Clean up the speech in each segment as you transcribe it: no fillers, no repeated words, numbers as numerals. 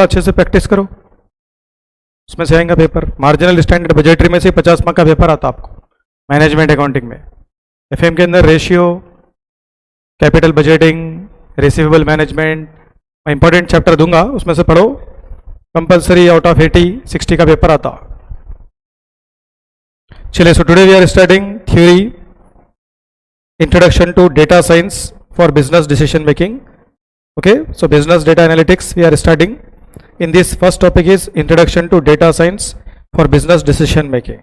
अच्छे से प्रैक्टिस करो, उसमें से आएगा पेपर। मार्जिनल स्टैंडर्ड बजटरी में से 50 मार्क का पेपर आता आपको मैनेजमेंट अकाउंटिंग में। एफएम के अंदर ratio, capital budgeting, receivable management, मैं इंपॉर्टेंट चैप्टर दूंगा, उसमें से पढ़ो। कंपलसरी आउट ऑफ 80 60 का पेपर आता। चलिए, so today we are starting theory introduction to data science for business decision making. Okay, so business data analytics we are starting. In this first topic is introduction to data science for business decision making.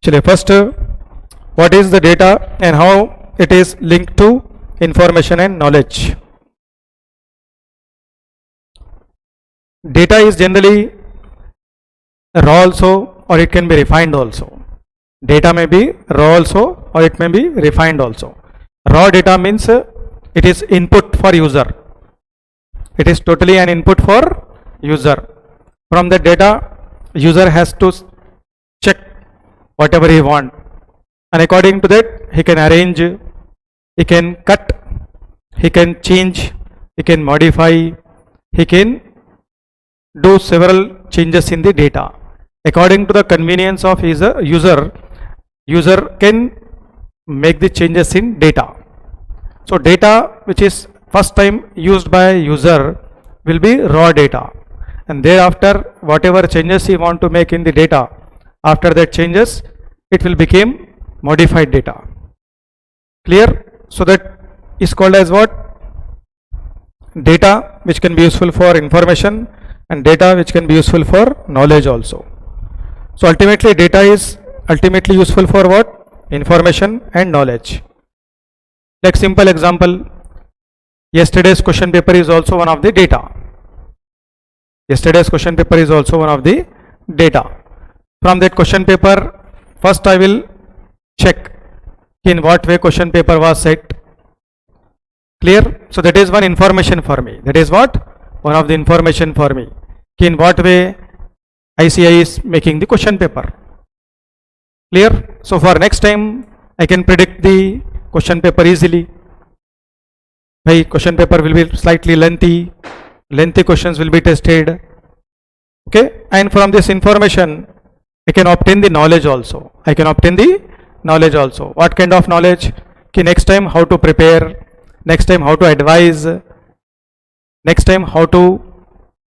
चलिए, first what is the data and how it is linked to information and knowledge. Data is generally raw also, or it can be refined also. Data may be raw also, or it may be refined also. Raw data means it is input for user. It is totally an input for user. From the data, user has to check whatever he want, and according to that he can arrange, he can cut, he can change, he can modify, he can do several changes in the data according to the convenience of his user can make the changes in data. So data which is first time used by user will be raw data, and thereafter whatever changes he want to make in the data, after that changes it will become modified data. Clear? So that is called as what? Data which can be useful for information and data which can be useful for knowledge also. So ultimately data is ultimately useful for what? Information and knowledge. Like simple example, yesterday's question paper is also one of the data. Yesterday's question paper is also one of the data. From that question paper, first I will check in what way question paper was set. Clear? So that is one information for me. That is what? One of the information for me. In what way ICI is making the question paper. Clear? So for next time I can predict the question paper easily. My question paper will be slightly lengthy questions will be tested. Okay, and from this information I can obtain the knowledge also. I can obtain the knowledge also. What kind of knowledge? Okay, next time how to prepare, next time how to advise, next time how to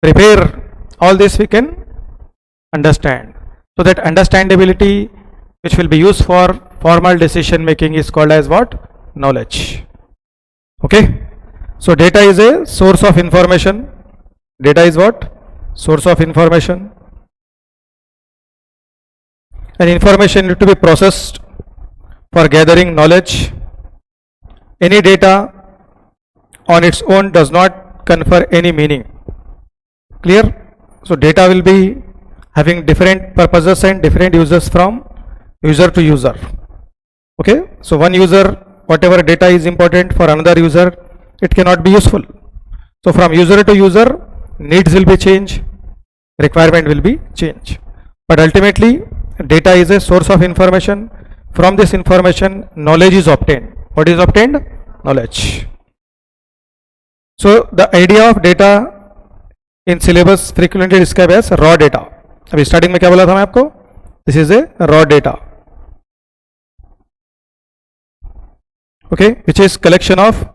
prepare, all this we can understand. So that understandability which will be used for formal decision making is called as what? Knowledge. Okay, so data is a source of information. Data is what? Source of information, and information need to be processed for gathering knowledge. Any data on its own does not confer any meaning. Clear? So data will be having different purposes and different uses from user to user. Okay, so one user, whatever data is important, for another user it cannot be useful. So from user to user, needs will be changed, requirement will be changed, but ultimately data is a source of information. From this information knowledge is obtained. What is obtained? Knowledge. So the idea of data in syllabus frequently described as raw data. अभी starting में क्या बोला था मैं आपको? This is a raw data. Okay, which is collection of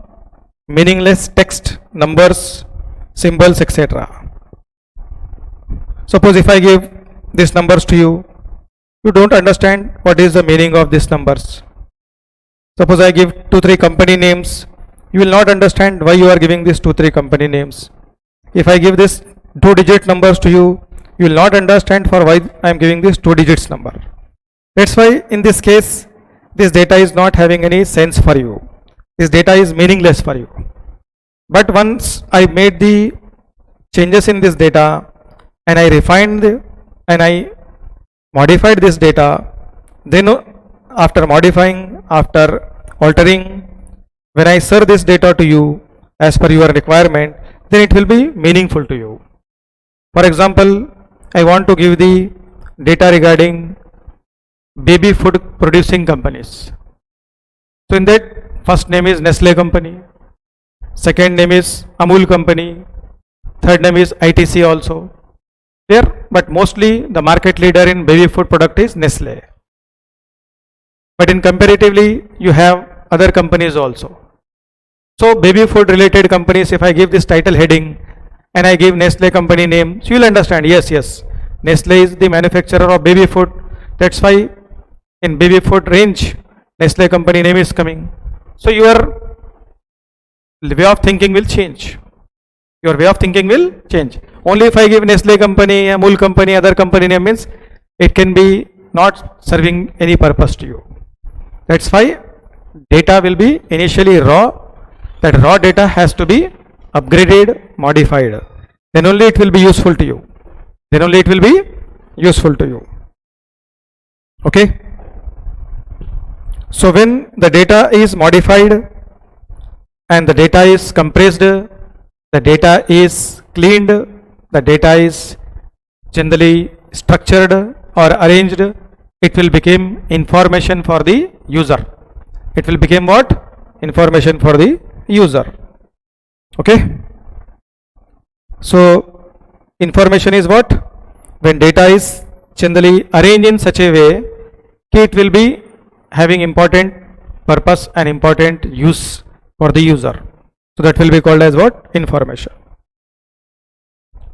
meaningless text, numbers, symbols, etc. Suppose if I give these numbers to you, you don't understand what is the meaning of these numbers. Suppose I give 2-3 company names, you will not understand why you are giving these 2-3 company names. If I give this 2-digit numbers to you, you will not understand for why I am giving this 2 digits number. That's why in this case this data is not having any sense for you. This data is meaningless for you. But once I made the changes in this data and I refined and I modified this data, then after modifying, after altering, when I serve this data to you as per your requirement, then it will be meaningful to you. For example, I want to give the data regarding baby food producing companies. So in that, first name is Nestle company, second name is Amul company, third name is ITC also. There, but mostly the market leader in baby food product is Nestle. But in comparatively, you have other companies also. So baby food related companies, if I give this title heading and I give Nestle company name, so you'll understand, yes, Nestle is the manufacturer of baby food. That's why in baby food range, Nestle company name is coming. So your way of thinking will change. Your way of thinking will change. Only if I give Nestle company, Amul company, other company name means it can be not serving any purpose to you. That's why data will be initially raw. That raw data has to be upgraded, modified. Then only it will be useful to you. Then only it will be useful to you. Okay. So when the data is modified and the data is compressed, the data is cleaned, the data is generally structured or arranged, it will become information for the user. It will become what? Information for the user. Okay. So information is what? When data is generally arranged in such a way that it will be having important purpose and important use for the user. So that will be called as what? Information.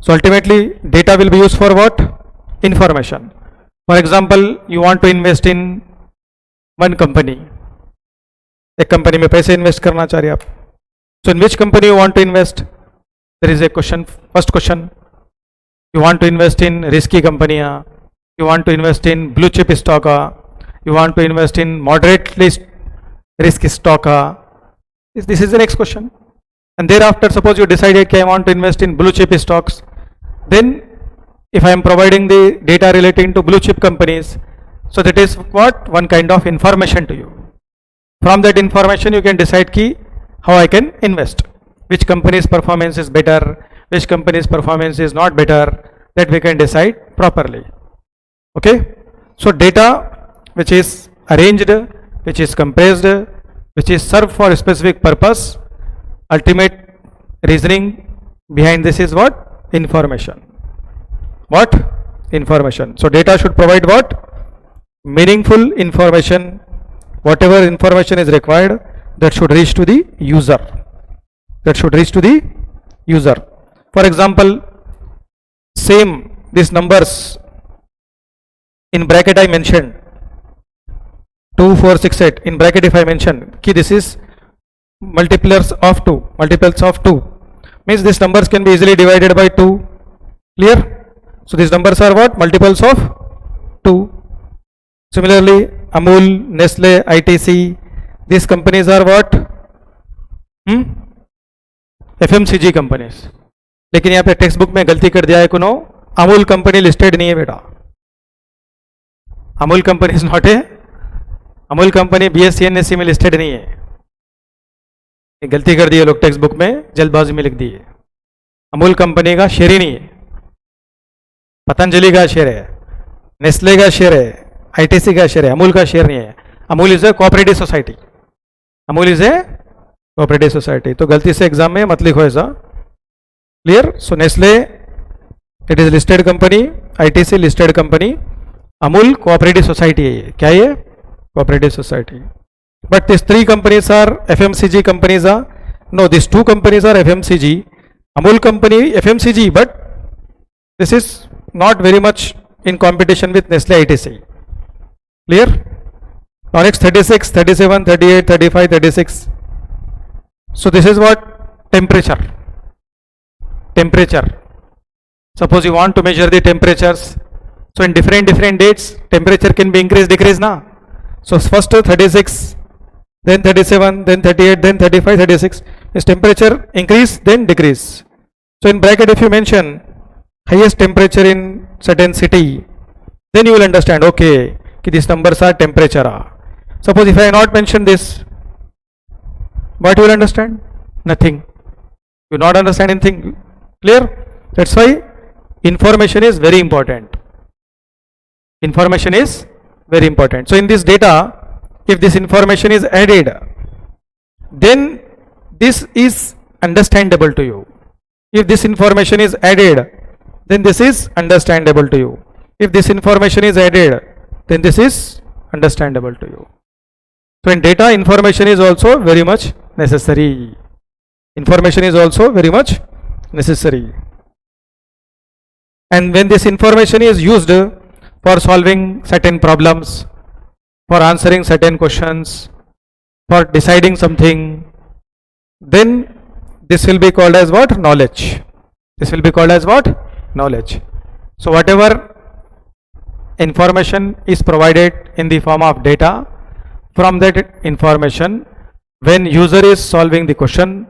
So ultimately data will be used for what? Information. For example, you want to invest in one company. एक company में पैसे invest करना चाह रहे आप. So in which company you want to invest? There is a question. First question. You want to invest in risky company? You want to invest in blue chip stock? You want to invest in moderately risky stock? This is the next question. And thereafter, suppose you decided that I want to invest in blue chip stocks. Then if I am providing the data relating to blue chip companies, so that is what? One kind of information to you. From that information you can decide key how I can invest, which company's performance is better, which company's performance is not better, that we can decide properly. Okay. So data which is arranged, which is compressed, which is served for a specific purpose, ultimate reasoning behind this is what? Information. What? Information. So data should provide what? Meaningful information. Whatever information is required, that should reach to the user. That should reach to the user. For example, same these numbers in bracket I mentioned 2, 4, 6, 8. In bracket if I mention key this is multiples of 2, means these numbers can be easily divided by 2. Clear? So these numbers are what? Multiples of 2. Similarly, Amul, Nestle, ITC, these companies are what? FMCG companies. लेकिन यहाँ पे text book में गलती कर दिया है कोनो, Amul company listed नहीं है बेटा. Amul company is not a, Amul company BSE NSE में लिस्टेड नहीं है. गलती कर दी है लोग टेक्स्ट बुक में, जल्दबाजी में लिख दी है. अमूल कंपनी का शेयर ही नहीं है. पतंजलि का शेयर है, नेस्ले का शेयर है, ITC का शेयर है, अमूल का शेयर नहीं है. Amul is a cooperative society. Amul is a cooperative society. तो गलती से एग्जाम में मत लिखो ऐसा. Clear? So Nestle it is listed company, ITC listed company, Amul cooperative society है. ये क्या है? Cooperative society. But these 3 companies are FMCG companies. No, these 2 companies are FMCG. Amul company FMCG, but this is not very much in competition with Nestle ITC. Clear? Now next 36, 37, 38, 35, 36. So this is what? Temperature. Temperature. Suppose you want to measure the temperatures. So in different dates, temperature can be increased, decreased na. So first 36. Then 37, then 38, then 35, 36. Is temperature increase, then decrease. So in bracket if you mention highest temperature in certain city, then you will understand, okay, these numbers are temperature. Suppose if I not mention this, what you will understand? Nothing. You not understand anything. Clear? That's why information is very important. Information is very important. So in this data, if this information is added, then this is understandable to you. If this information is added, then this is understandable to you. If this information is added, then this is understandable to you. So in data, information is also very much necessary. Information is also very much necessary. And when this information is used for solving certain problems, for answering certain questions, for deciding something, then this will be called as what? Knowledge. This will be called as what? Knowledge. So whatever information is provided in the form of data, from that information, when user is solving the question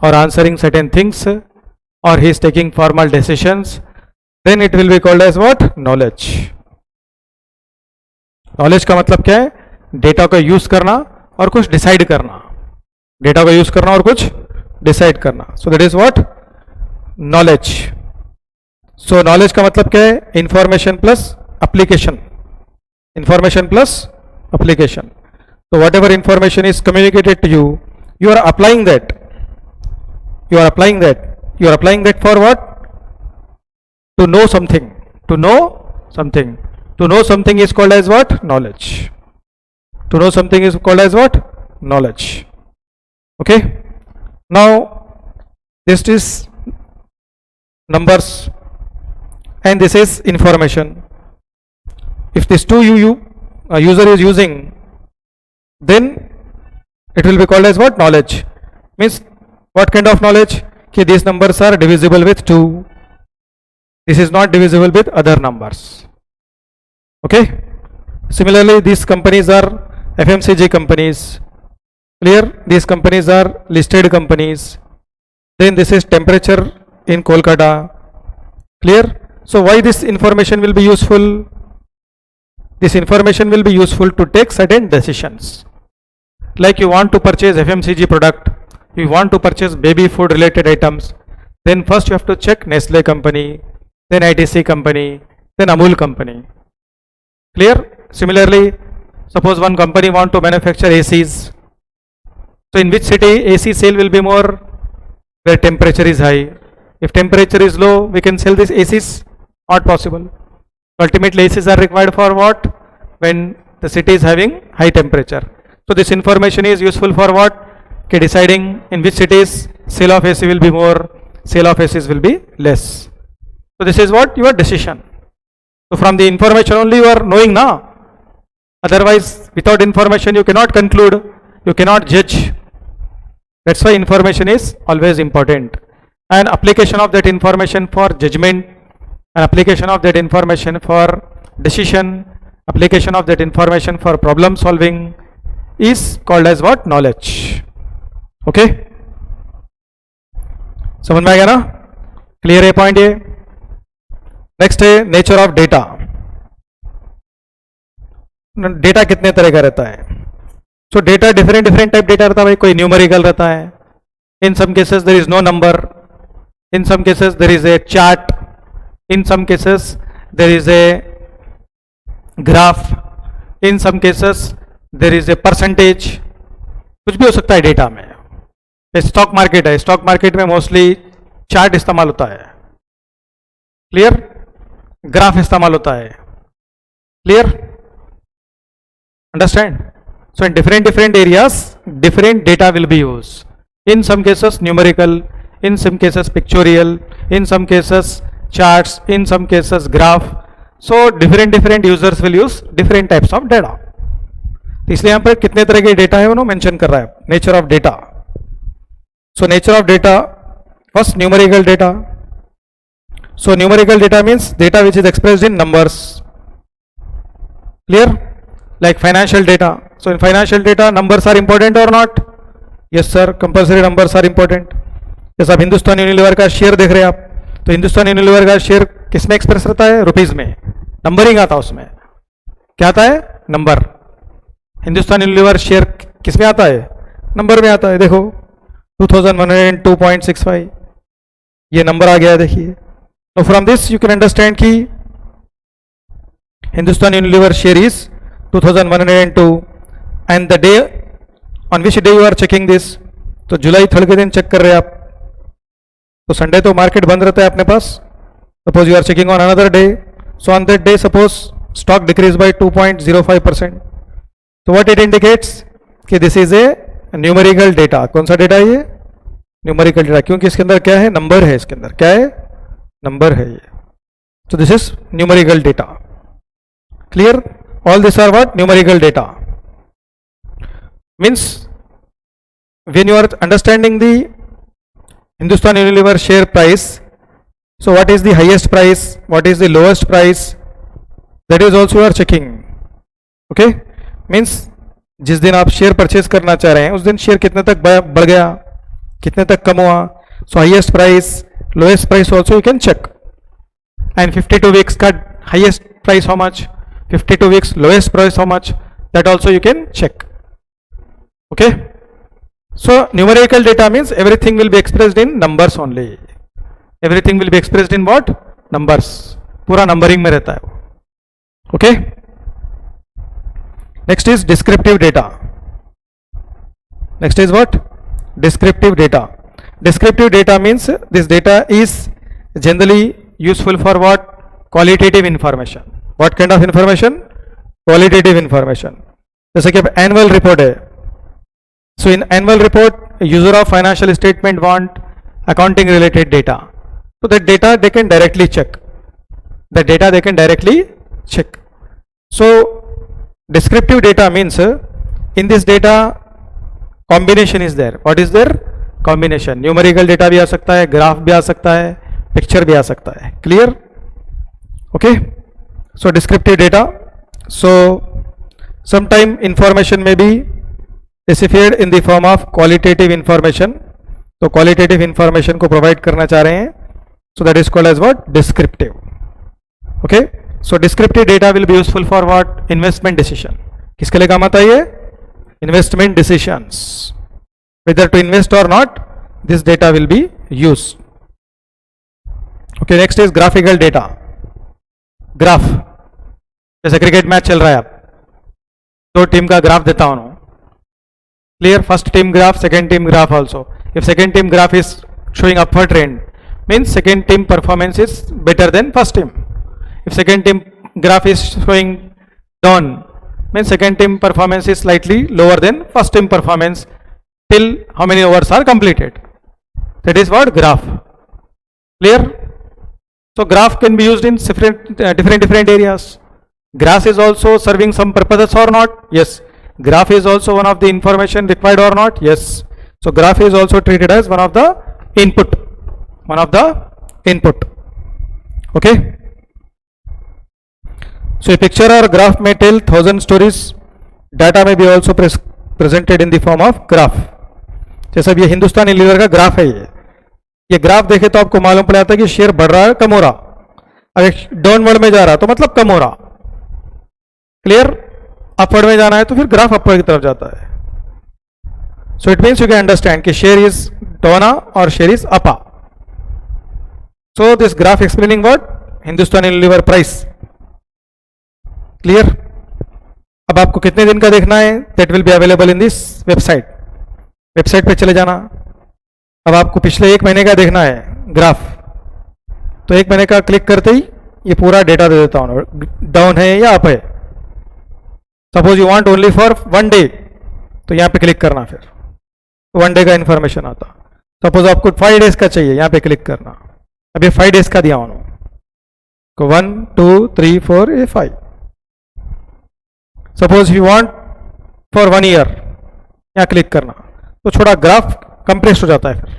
or answering certain things, or he is taking formal decisions, then it will be called as what? Knowledge. Knowledge का मतलब क्या है? Data को use करना और कुछ decide करना. Data को यूज करना और कुछ डिसाइड करना. सो that is what? Knowledge. So knowledge का मतलब क्या है? Information plus application. Information plus application. So whatever information is communicated to you, you are applying that. You are applying that. You are applying that for what? To know something. To know something. To know something is called as what? Knowledge. To know something is called as what? Knowledge. Okay. Now this is numbers and this is information. If this two user is using, then it will be called as what? Knowledge. Means what kind of knowledge? Ki these numbers are divisible with 2. This is not divisible with other numbers. Okay. Similarly, these companies are FMCG companies. Clear? These companies are listed companies. Then this is temperature in Kolkata. Clear? So why this information will be useful? This information will be useful to take certain decisions. Like you want to purchase FMCG product, you want to purchase baby food related items, then first you have to check Nestle company, then ITC company, then Amul company. Clear? Similarly, suppose one company want to manufacture ACs. So in which city AC sale will be more? Where temperature is high. If temperature is low, we can sell these ACs? Not possible. Ultimately ACs are required for what? When the city is having high temperature. So this information is useful for what? Okay, deciding in which cities sale of AC will be more, sale of ACs will be less. So this is what? Your decision. So from the information only you are knowing now. Otherwise without information you cannot conclude, you cannot judge. That's why information is always important. And application of that information for judgment, and application of that information for decision, application of that information for problem solving is called as what? Knowledge. Okay. समझ में आ गया ना? Clear है point ये? Next है nature of data. Data कितने तरह का रहता है? So data different type data रहता है भाई. कोई न्यूमेरिकल रहता है. In some cases there is no number. In some cases there is a chart. In some cases there is a graph. In some cases there is a percentage. कुछ भी हो सकता है डेटा में. स्टॉक मार्केट है, stock market में mostly chart इस्तेमाल होता है. क्लियर? ग्राफ इस्तेमाल होता है. Clear? Understand? So in different areas different data will be use. In some cases numerical, in some cases pictorial, in some cases charts, in some cases graph. So different users will use different types of data. इसलिए यहाँ पर कितने तरह के data है उन्होंने mention कर रहा है. Nature of data. So nature of data, first numerical data. So numerical data means data which is expressed in numbers. Clear? Like financial data. So in financial data numbers are important और not? Yes sir, compulsory numbers are important. जैसे आप Hindustan Unilever का share देख रहे हैं आप, तो Hindustan Unilever का शेयर किस में एक्सप्रेस रहता है? रुपीज में. नंबरिंग आता है उसमें. क्या आता है? नंबर. हिंदुस्तान यूनिलीवर शेयर किस में आता है? नंबर में आता है. देखो 2102.65 ये नंबर आ गया है. देखिए Now from this you can understand कि Hindustan Unilever share is 2102 and the day on which day you are checking this, तो जुलाई 3 के दिन चेक कर रहे हैं आप, तो संडे तो मार्केट बंद रहता है अपने पास. Suppose you are checking on another day, so on that day suppose stock decrease by 2.05%. तो व्हाट इट इंडिकेट्स कि this is a numerical data. कौन सा डेटा है ये? न्यूमेरिकल डेटा, क्योंकि इसके अंदर क्या है? नंबर है. इसके अंदर क्या है? नंबर है ये. So this is numerical data. Clear? All these are what? Numerical data. Means when you are understanding the Hindustan Unilever share price, so what is the highest price, what is the lowest price, that is also you are checking. Okay? Means जिस दिन आप share purchase करना चाह रहे हैं उस दिन share कितने तक बढ़ गया, कितने तक कम हुआ. So highest price, lowest price also you can check. And 52 weeks का highest price how much, 52 weeks lowest price how much, that also you can check. Okay? So numerical data means everything will be expressed in numbers only. Everything will be expressed in what? Numbers. पूरा numbering में रहता है वो. Okay? Next is descriptive data. Next is what? Descriptive data. Descriptive data means this data is generally useful for what? Qualitative information. What kind of information? Qualitative information. जैसे कि अब annual report है, so in annual report user of financial statement want accounting related data, so that data they can directly check. The data they can directly check. So descriptive data means in this data combination is there. What is there? Combination. Numerical data भी आ सकता है, graph भी आ सकता है, picture भी आ सकता है. Clear? Okay? So descriptive data. So sometime information may be specified in the form of qualitative information. तो qualitative information को provide करना चाह रहे हैं, so that is called as what? Descriptive. Okay? So descriptive data will be useful for what? Investment decision. किसके लिए काम आता है ये? Investment decisions. Whether to invest or not, this data will be used. Okay, next is graphical data. Graph. जैसे cricket match चल रहा है, आप दो टीम का ग्राफ देता हूं. Clear? First team graph, second team graph also. If second team graph is showing upward trend, means second team performance is better than first team. If second team graph is showing down, means second team performance is slightly lower than first team performance till how many overs are completed. That is what? Graph. Clear? So graph can be used in different areas. Graph is also serving some purposes or not? Yes. Graph is also one of the information required or not? Yes. So graph is also treated as one of the input. One of the input. Okay? So a picture or graph may tell 1000 stories. Data may be also presented in the form of graph. जैसे अब ये Hindustan Unilever का graph है, ये graph देखे तो आपको मालूम पड़ जाता है कि शेयर बढ़ रहा है, कम हो रहा. अगर डाउनवर्ड में जा रहा तो मतलब कम हो रहा. क्लियर? अपवर्ड में जाना है तो फिर ग्राफ अपवर्ड की तरफ जाता है. So it means you can understand कि शेयर इज डाउन और share is up. So this graph explaining what? Hindustan Unilever price. Clear? अब आपको कितने दिन का देखना है? That will be available in this website. Website पे चले जाना. अब आपको पिछले एक महीने का देखना है ग्राफ, तो एक महीने का क्लिक करते ही ये पूरा डेटा दे देता हूँ, डाउन है या अप है. Suppose you want only for 1 day, तो यहाँ पे क्लिक करना, फिर 1 डे का इंफॉर्मेशन आता. सपोज आपको 5 डेज का चाहिए, यहाँ पे क्लिक करना. अब ये 5 डेज का दिया उन्होंने, 1 2 3 4 ये 5. Suppose you want for 1 year, यहाँ क्लिक करना, तो छोटा ग्राफ कंप्रेस्ड हो जाता है. फिर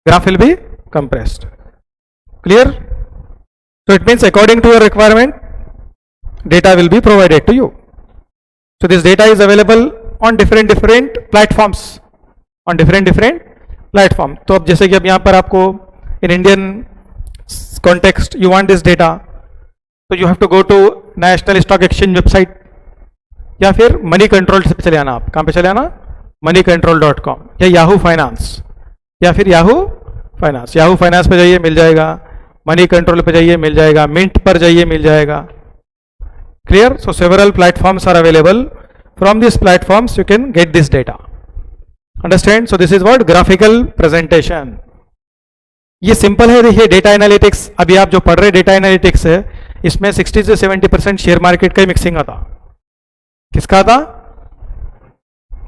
graph will be compressed. Clear? So it means according to your requirement, data will be provided to you. So this data is available on different platforms. On different platform. तो अब जैसे कि अब यहाँ पर आपको in Indian context you want this data, so you have to go to National Stock Exchange website, या फिर मनी कंट्रोल से चले आना. आप कहाँ पे चले आना? moneycontrol.com या याहू फाइनेंस, या फिर याहू फाइनेंस. याहू फाइनेंस पे जाइए, मिल जाएगा. मनी कंट्रोल पे जाइए मिल जाएगा, मिंट पर जाइए मिल जाएगा. Clear? So several platforms are available. From this platforms you can get this data. Understand? So this is what graphical presentation. ये सिंपल है. देखिए डेटा एनालिटिक्स, अभी आप जो पढ़ रहे डेटा एनालिटिक्स है, इसमें 60 से 70% शेयर मार्केट का ही मिक्सिंग आता. किसका था?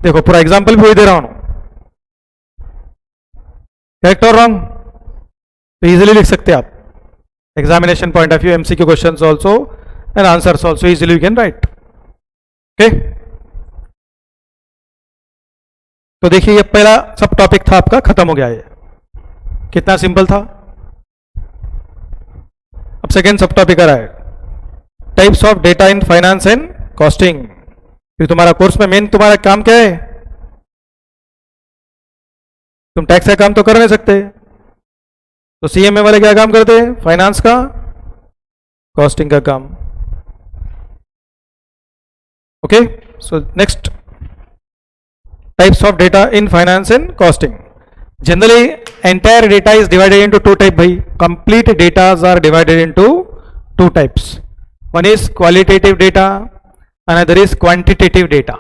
देखो पूरा एग्जांपल भी वही दे रहा हूं. करेक्ट और रॉन्ग? तो इजीली लिख सकते हैं आप. Examination point of view, MCQ questions also and answers also easily you can write. Okay, तो देखिए ये पहला सब टॉपिक था आपका, खत्म हो गया. ये कितना सिंपल था. अब सेकेंड सब टॉपिक आ रहा है, types of data in finance and costing. फिर तुम्हारा कोर्स में मेन तुम्हारा काम क्या है? तुम टैक्स का काम तो कर नहीं सकते, तो सीएमए वाले क्या काम करते हैं? फाइनेंस का, कॉस्टिंग का काम. Okay, so next, types of data in finance and costing. Generally entire data is divided into two types. भाई complete data are divided into two types. One is qualitative data, another is quantitative data.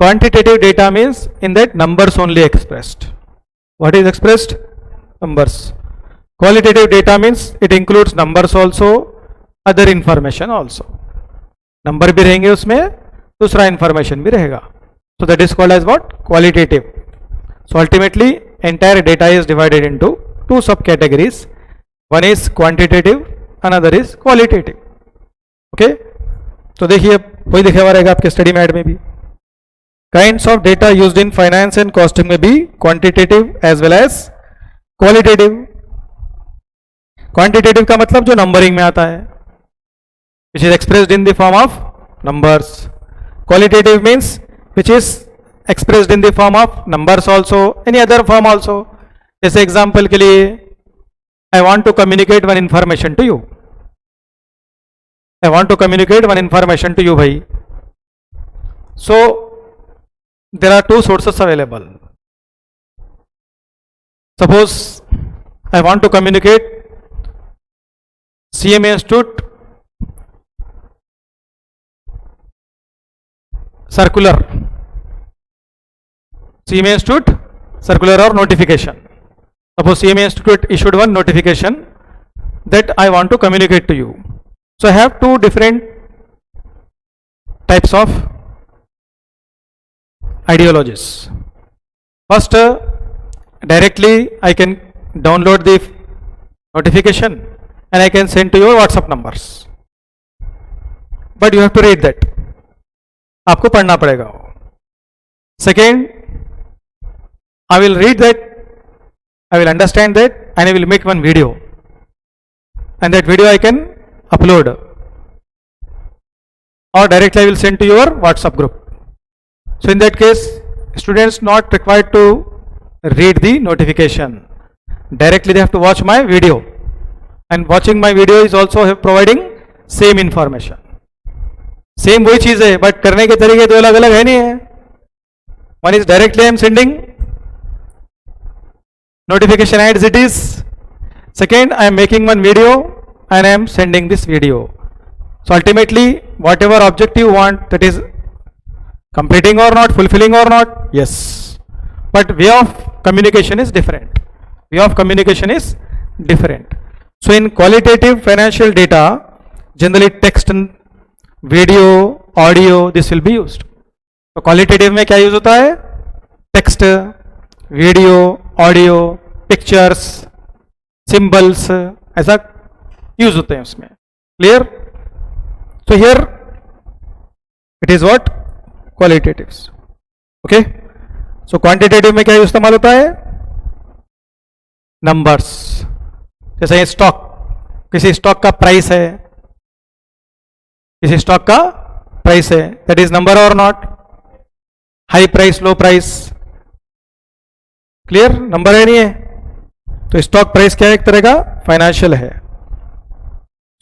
Quantitative data means in that numbers only expressed. What is expressed? Numbers. Qualitative data means it includes numbers also, other information also. Number भी रहेंगे उसमें, दूसरा information भी रहेगा. So that is called as what? Qualitative. So ultimately entire data is divided into two subcategories. One is quantitative, another is qualitative. Okay, तो देखिए वही दिखा हुआ रहेगा आपके स्टडी मैट में भी. Kinds of data used in finance and costing में भी quantitative as well as qualitative. Quantitative का मतलब जो नंबरिंग में आता है, which is expressed in the form of numbers. Qualitative means which is expressed in the form of numbers also, any other form also. जैसे example के लिए I want to communicate one information to you. I want to communicate one information to you भाई. So there are two sources available. Suppose I want to communicate CMA Institute circular. CMA Institute circular or notification. Suppose CMA Institute issued one notification that I want to communicate to you. So I have two different types of ideologies. First, directly I can download the notification and I can send to your WhatsApp numbers. But you have to read that. आपको पढ़ना पड़ेगा. Second, I will read that, I will understand that, and I will make one video, and that video I can upload, or directly I will send to your WhatsApp group. So in that case, students not required to read the notification. Directly they have to watch my video, and watching my video is also providing same information. Same वही चीज है, but करने के तरीके दो अलग अलग है नहीं है. One is directly I am sending notification as it is. Second, I am making one video and I am sending this video. So ultimately whatever objective you want, that is completing or not, fulfilling or not, yes, but way of communication is different. Way of communication is different. So in qualitative financial data, generally text and video, audio, this will be used. तो qualitative में क्या use होता है? Text, video, audio, pictures, symbols, ऐसा use होते हैं उसमें. Clear? So here it is what? Qualitatives. Okay, so quantitative में क्या इस्तेमाल होता है? नंबर्स. जैसे ये स्टॉक, किसी स्टॉक का प्राइस है, किसी स्टॉक का प्राइस है, दैट इज नंबर और not? High price, low price, clear? Number है नहीं है. तो स्टॉक प्राइस क्या है? एक तरह का फाइनेंशियल है.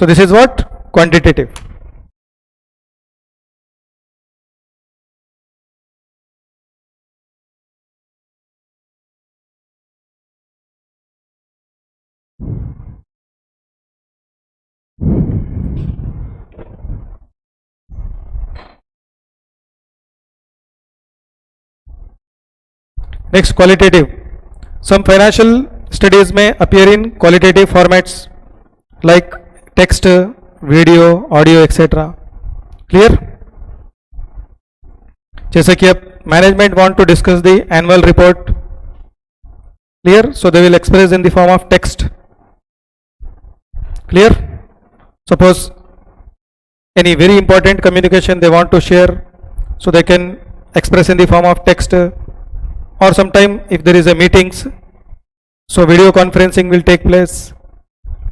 So this is what? Quantitative. Next qualitative, some financial studies में appear in qualitative formats like text, video, audio etcetera. Clear? जैसे कि अब management want to discuss the annual report. Clear? So they will express in the form of text. Clear? Suppose any very important communication they want to share, so they can express in the form of text, or sometime if there is a meetings, so video conferencing will take place.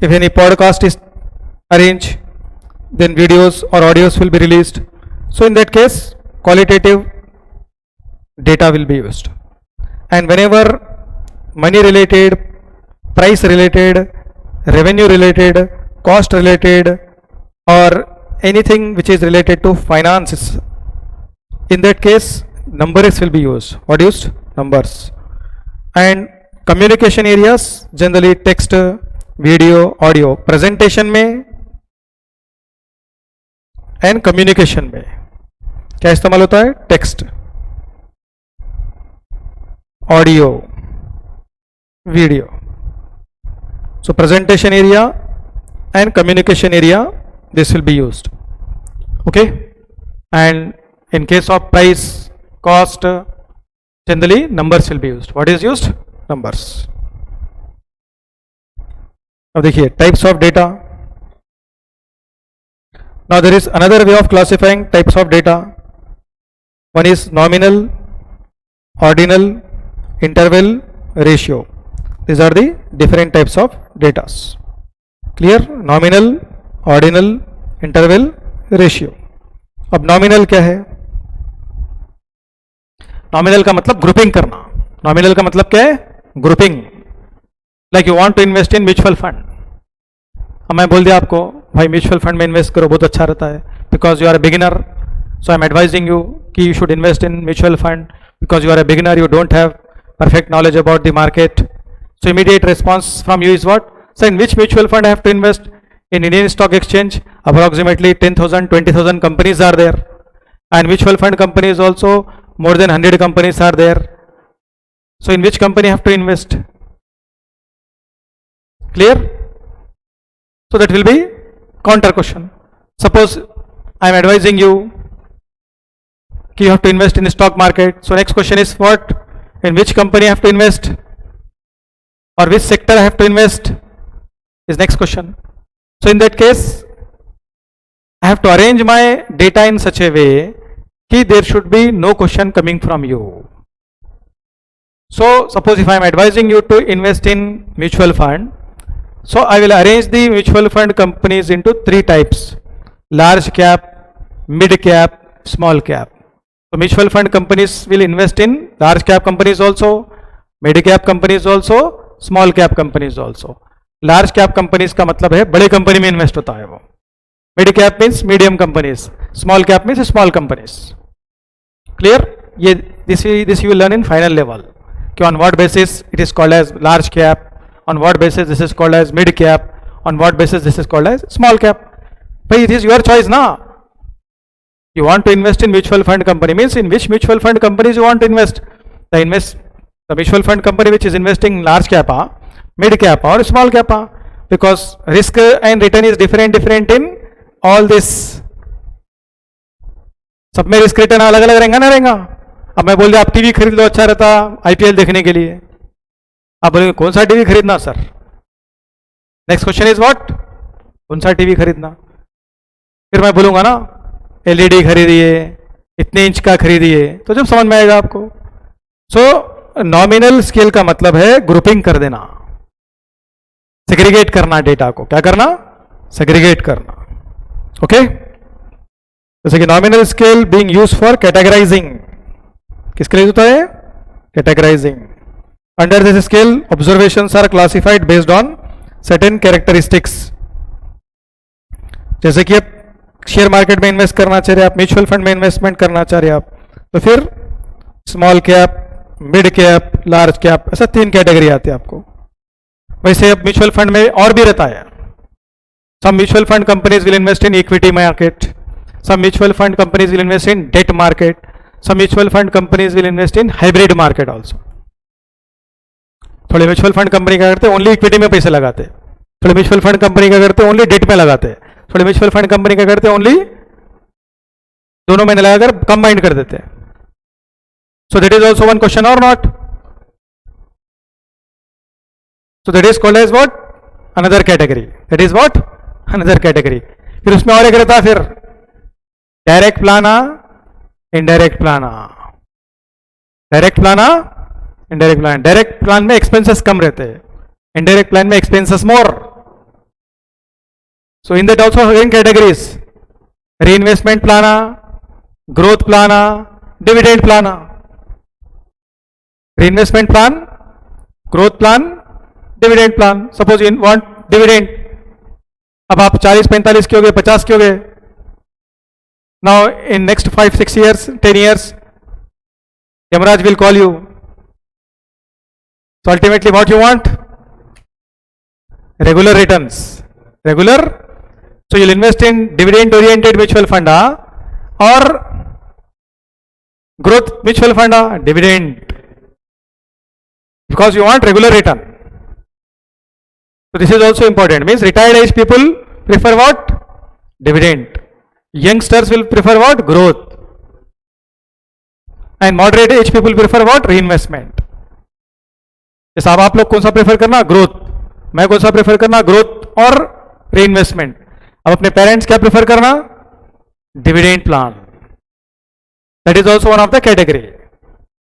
If any podcast is arranged, then videos or audios will be released. So in that case qualitative data will be used. And whenever money related, price related, revenue related, cost related, or anything which is related to finances, in that case numbers will be used. What used? Numbers. And communication areas generally text, video, audio. Presentation में and communication में क्या इस्तेमाल होता है? Text, audio, video. So presentation area and communication area, this will be used. Okay? And in case of price, cost, generally numbers will be used. What is used? Numbers. अब देखिए types of data. Now there is another way of classifying types of data. One is nominal, ordinal, interval, ratio. These are the different types of data. Clear? Nominal, ordinal, interval, ratio. अब nominal क्या है? Nominal का मतलब grouping करना. Nominal का मतलब क्या है? Grouping. Like you want to invest in mutual fund. अब मैं बोल दिया आपको भाई म्यूचुअल फंड में इन्वेस्ट करो, बहुत अच्छा रहता है, because you are a beginner, so I am advising you कि you should invest in mutual fund because you are a beginner, you don't have perfect knowledge about the market. So immediate response from you is what? Sir in which mutual fund I have to invest? In Indian stock exchange, approximately 10,000, 20,000 companies are there, and mutual fund companies also more than 100 companies are there. So in which company I have to invest? Clear? So that will be counter question. Suppose I am advising you you have to invest in the stock market. So next question is what? In which company I have to invest, or which sector I have to invest is next question. So in that case I have to arrange my data in such a way कि there should be no question coming from you. So suppose if I am advising you to invest in mutual fund, so I will arrange the mutual fund companies into three types: large cap, mid cap, small cap. So mutual fund companies will invest in large cap companies also, mid cap companies also, small cap companies also. Large cap companies का मतलब है बड़े company में invest होता है वो. Mid cap means medium companies, small cap means small companies. Clear? ये this you learn in final level कि on what basis it is called as large cap, on what basis this is called as mid cap, on what basis this is called as small cap. भाई it is your choice ना. You want to invest in mutual fund company means in which mutual fund companies you want to invest. The mutual fund company which is investing large cap, mid cap or small cap, because risk and return is different in all this. सब में risk return अलग अलग रहेगा ना रहेगा. अब मैं बोल दिया आप टीवी खरीद लो, अच्छा रहता आईपीएल देखने के लिए. आप बोलेंगे कौन सा टीवी खरीदना sir? Next question is what? कौन सा टीवी खरीदना? फिर मैं बोलूंगा ना एलईडी खरीदिए, इतने इंच का खरीदिए, तो जब समझ में आएगा आपको. सो नॉमिनल स्केल का मतलब है ग्रुपिंग कर देना, सेग्रीगेट करना डेटा को. क्या करना? सेग्रीगेट करना. ओके? जैसे कि nominal scale being used for categorising. किसके लिए होता है? Categorising. Under this scale observations are classified based on certain characteristics. जैसे कि आप शेयर मार्केट में इन्वेस्ट करना चाह रहे हैं, आप म्यूचुअल फंड में इन्वेस्टमेंट करना चाह रहे हैं आप, तो फिर small cap, mid cap, large cap, ऐसा तीन कैटेगरी आती है आपको. वैसे अब म्यूचुअल फंड में और भी रहता है. Some mutual fund companies will invest in equity market, some mutual fund companies will invest in debt market, some mutual fund companies will invest in hybrid market also. थोड़े म्यूचुअल फंड कंपनी क्या करते हैं, only equity में पैसे लगाते हैं। थोड़े mutual fund company क्या करते हैं, ओनली डेट में लगाते हैं। थोड़े म्यूचुअल फंड कंपनी क्या करते हैं, ओनली दोनों में लगाकर कंबाइंड कर देते हैं। So that is also one question और not? So that is called as what? Another category. That is what? Another category. फिर उसमें और एक रहता है फिर direct plan, indirect plan. Direct plan, indirect plan. Direct plan में एक्सपेंसेस कम रहते हैं, इनडायरेक्ट प्लान में expenses more. So in that also again categories, reinvestment plan, growth plan, dividend plan. Reinvestment plan, growth plan, dividend plan. Suppose you want dividend, अब आप 40-45 के हो गए, 50 के हो गए। Now in next 5-6 years, 10 years, Yamaraj will call you. So ultimately what you want? Regular returns. Regular. So you'll invest in dividend oriented mutual fund or growth mutual fund, dividend, because you want regular return. So this is also important. Means retired age people prefer what? Dividend. Youngsters will prefer what? Growth. And moderate age people prefer what? Reinvestment. जैसा अब आप लोग कौन सा prefer करना? Growth. मैं कौन सा प्रेफर करना? ग्रोथ और रीइन्वेस्टमेंट। अब अपने पेरेंट्स क्या प्रेफर करना? Dividend plan. That is also one of the category.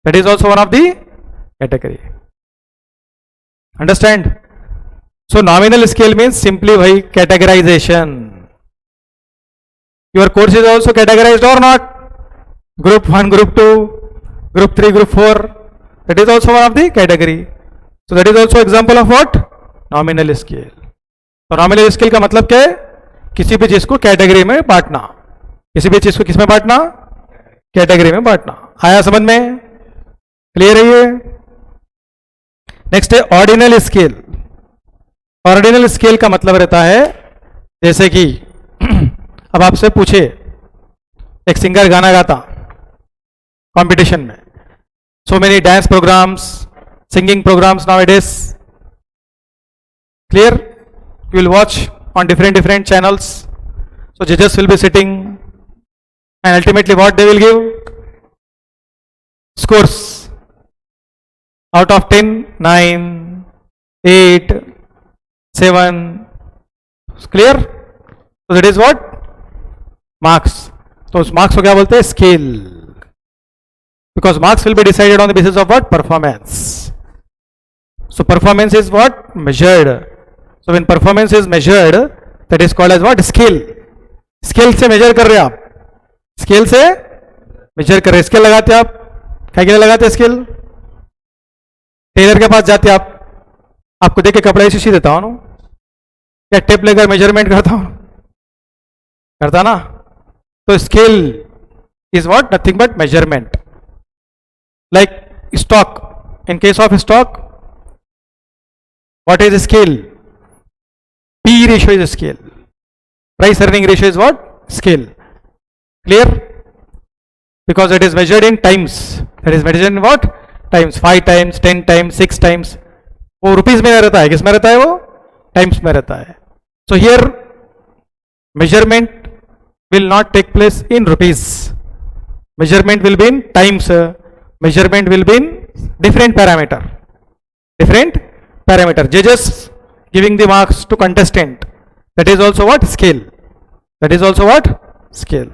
That is also one of the category. Understand? So nominal scale means simply भाई categorization. Your course is also categorized और not? Group 1, Group 2, Group 3, Group 4. That is also one of the category. So that is also example of what? Nominal scale. तो nominal scale का मतलब क्या है? किसी भी चीज को कैटेगरी में बांटना। किसी भी चीज को किस में बांटना? कैटेगरी में बांटना। आया समझ में? क्लियर है ये? नेक्स्ट है ऑर्डिनल स्केल। ऑर्डिनल स्केल का मतलब रहता है जैसे कि अब आपसे पूछे एक सिंगर गाना गाता कंपटीशन में, so many dance programmes, singing programmes nowadays, clear, you will watch on different channels. So judges will be sitting and ultimately what they will give? Scores. Out of 10, 9, 8, 7. Clear? So that is what? Marks. तो उस marks को क्या बोलते हैं? Scale. Because marks will be decided on the basis of what? Performance. So performance is what? Measured. So when performance is measured, that is called as what? Skill. Skill से measure कर रहे हैं आप, scale से measure कर रहे हैं। Scale लगाते हैं आप, क्या के लिए लगाते हैं स्केल? टेलर के पास जाते हैं आप, आपको देख के कपड़ा ऐसे सी देता हूँ ना, या टेप लेकर मेजरमेंट करता हूँ, करता ना? तो scale is what? Nothing but measurement. Like stock, in case of stock what is scale? P ratio is scale, price earning ratio is what? Scale. Clear? Because it is measured in times, that is measured in what? Times. 5 times, 10 times, 6 times। वो rupees में रहता है, किस में रहता है? वो times में रहता है। So here measurement will not take place in rupees. Measurement will be in times. Measurement will be in different parameter. Different parameter. Judges giving the marks to contestant. That is also what? Scale. That is also what? Scale.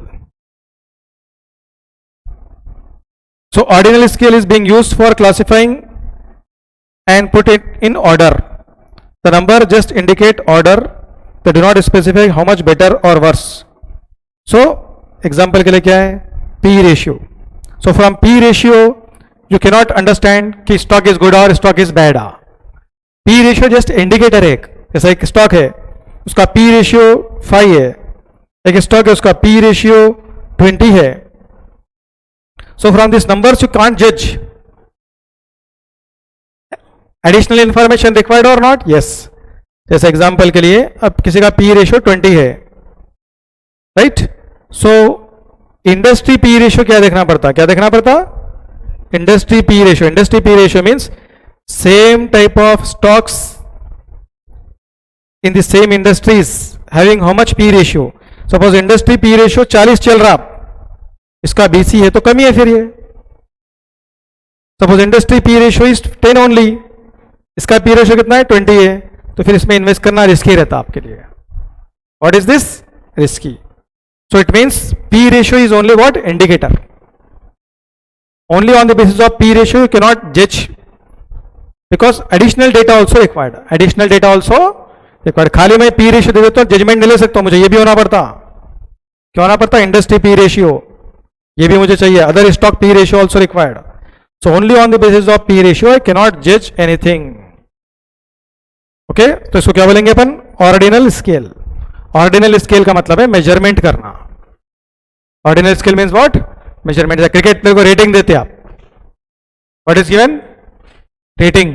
So ordinal scale is being used for classifying and put it in order. The number just indicate order. They do not specify how much better or worse. So example के लिए क्या है? P ratio. So from P ratio you can not understand कि stock is good और stock is bad. P ratio just indicator है। जैसा एक stock है उसका पी रेशियो 5 है, एक स्टॉक है उसका पी रेशियो 20 है। So from this numbers you can't जज। एडिशनल इंफॉर्मेशन रिक्वायर्ड और नॉट? यस। जैसे एग्जाम्पल के लिए अब किसी का पी रेशियो 20 है, right? So industry P ratio क्या देखना पड़ता? क्या देखना पड़ता? Industry P ratio. Industry P ratio means same type of stocks in the same industries having how much P ratio? Suppose industry P ratio 40 चल रहा, इसका BC है तो कमी है फिर ये. Suppose industry P ratio is 10 only, इसका P ratio कितना है 20 है, तो फिर इसमें इन्वेस्ट करना रिस्की रहता आपके लिए. What is this? Risky. So it means P ratio is only what? Indicator. Only on the basis of P ratio you cannot judge, because additional data also required. Additional data also required. खाली मैं P ratio दे देता हूँ, judgement नहीं ले सकता, मुझे ये भी होना पड़ता. क्या होना पड़ता? इंडस्ट्री P ratio, ये भी मुझे चाहिए. Other stock P ratio also required. So only on the basis of P ratio I cannot judge anything. ओके, तो इसको क्या बोलेंगे अपन? Ordinal scale. ऑर्डिनल स्केल का मतलब है मेजरमेंट करना. Ordinal scale means what? Measurement. Cricket player को रेटिंग देते आप, what is given? Rating.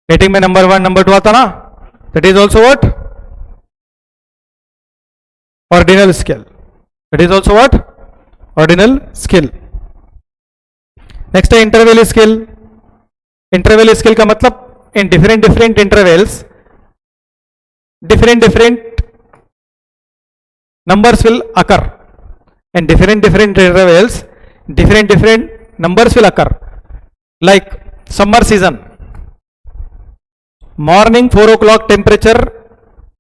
Rating में नंबर 1 नंबर 2 आता ना, that is also what? Ordinal scale. That is also what? Ordinal scale. Next है इंटरवल स्केल. इंटरवल स्केल का मतलब in different intervals different numbers will occur. In different intervals different numbers will occur. Like summer season, morning 4 o'clock temperature,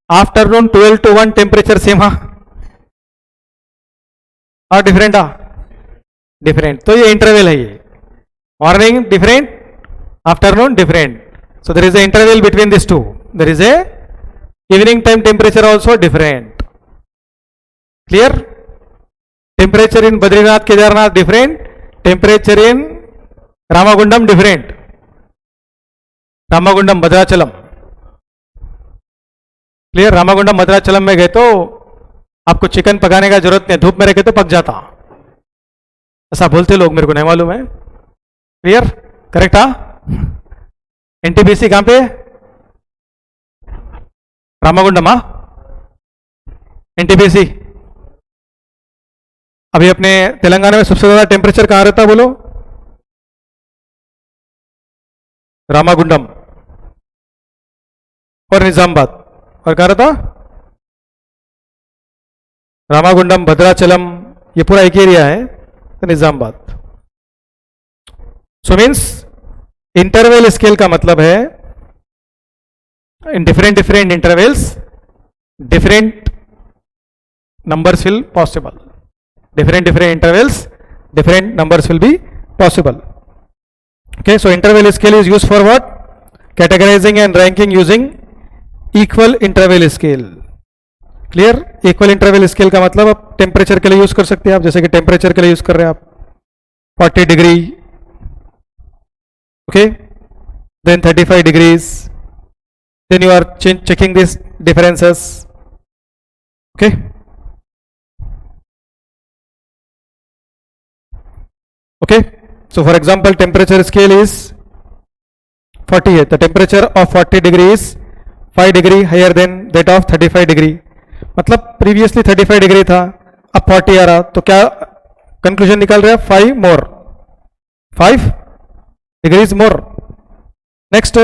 afternoon 12 to 1 temperature same or different? Different. तो ये interval है. ये morning different, afternoon different. So there is an interval between these two. There is a evening time temperature also different. Clear? Temperature in Badrinath, Kedarnath different. Temperature in Ramagundam different. Ramagundam, Bhadrachalam. Clear? Ramagundam, Bhadrachalam में गए तो आपको chicken पकाने का जरूरत नहीं, धूप में रखे तो पक जाता. ऐसा बोलते लोग, मेरे को नहीं मालूम है. क्लियर? करेक्ट? हाँ. एनटीपीसी कहां पे? रामागुंडम. एनटीपीसी. अभी अपने तेलंगाना में सबसे ज्यादा टेम्परेचर कहां रहता बोलो? रामागुंडम और निजामाबाद. और कहां रहता? रामागुंडम, भद्राचलम, ये पूरा एक एरिया है, तो Nizamabad. So means interval scale का मतलब है in different intervals different numbers will possible. Different intervals, different numbers will be possible. Okay, so interval scale is used for what? Categorizing and ranking using equal interval scale. Clear? Equal interval scale का मतलब आप temperature के लिए use कर सकते हैं आप, जैसे कि टेम्परेचर के लिए यूज कर रहे हैं आप 40 degree, okay, then 35 degrees, then you are checking these differences. Okay, okay, so for example temperature scale is 40 है, the temperature of 40 degree is 5 degree higher than that of 35 degree. मतलब previously 35 degree था, अब 40 आ रहा, तो क्या conclusion निकल रहा है? 5 degrees more. Next,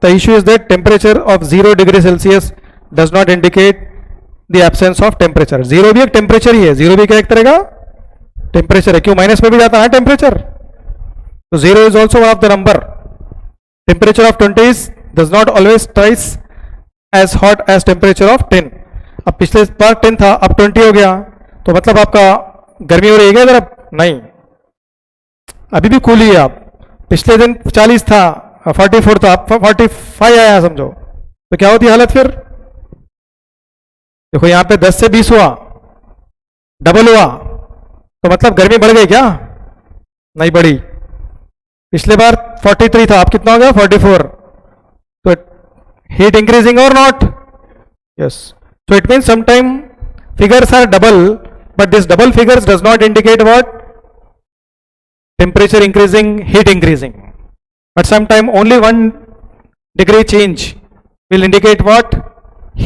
the issue is that temperature of 0 degree Celsius does not indicate the absence of temperature. 0 भी एक टेम्परेचर ही है, 0 भी क्या एक तरह का टेम्परेचर है. क्यों? माइनस में भी जाता है टेम्परेचर, तो 0 is also one of the number. Temperature of 20 does not always rise as hot as temperature of 10. अब पिछले बार 10 था, अब 20 हो गया, तो मतलब आपका गर्मी हो रही है इधर? नहीं, अभी भी कूल ही है आप. पिछले दिन 40 था, 44 था, 45 आया समझो, तो क्या होती है हालत फिर? देखो यहां पे 10 से 20 हुआ, डबल हुआ, तो मतलब गर्मी बढ़ गई क्या? नहीं बढ़ी. पिछले बार 43 था, अब कितना हो गया? 44. तो हीट इंक्रीजिंग और not? Yes. So it means sometime figures are double, but this double figures does not indicate what? Temperature increasing, heat increasing. But sometime only 1 degree change will indicate what?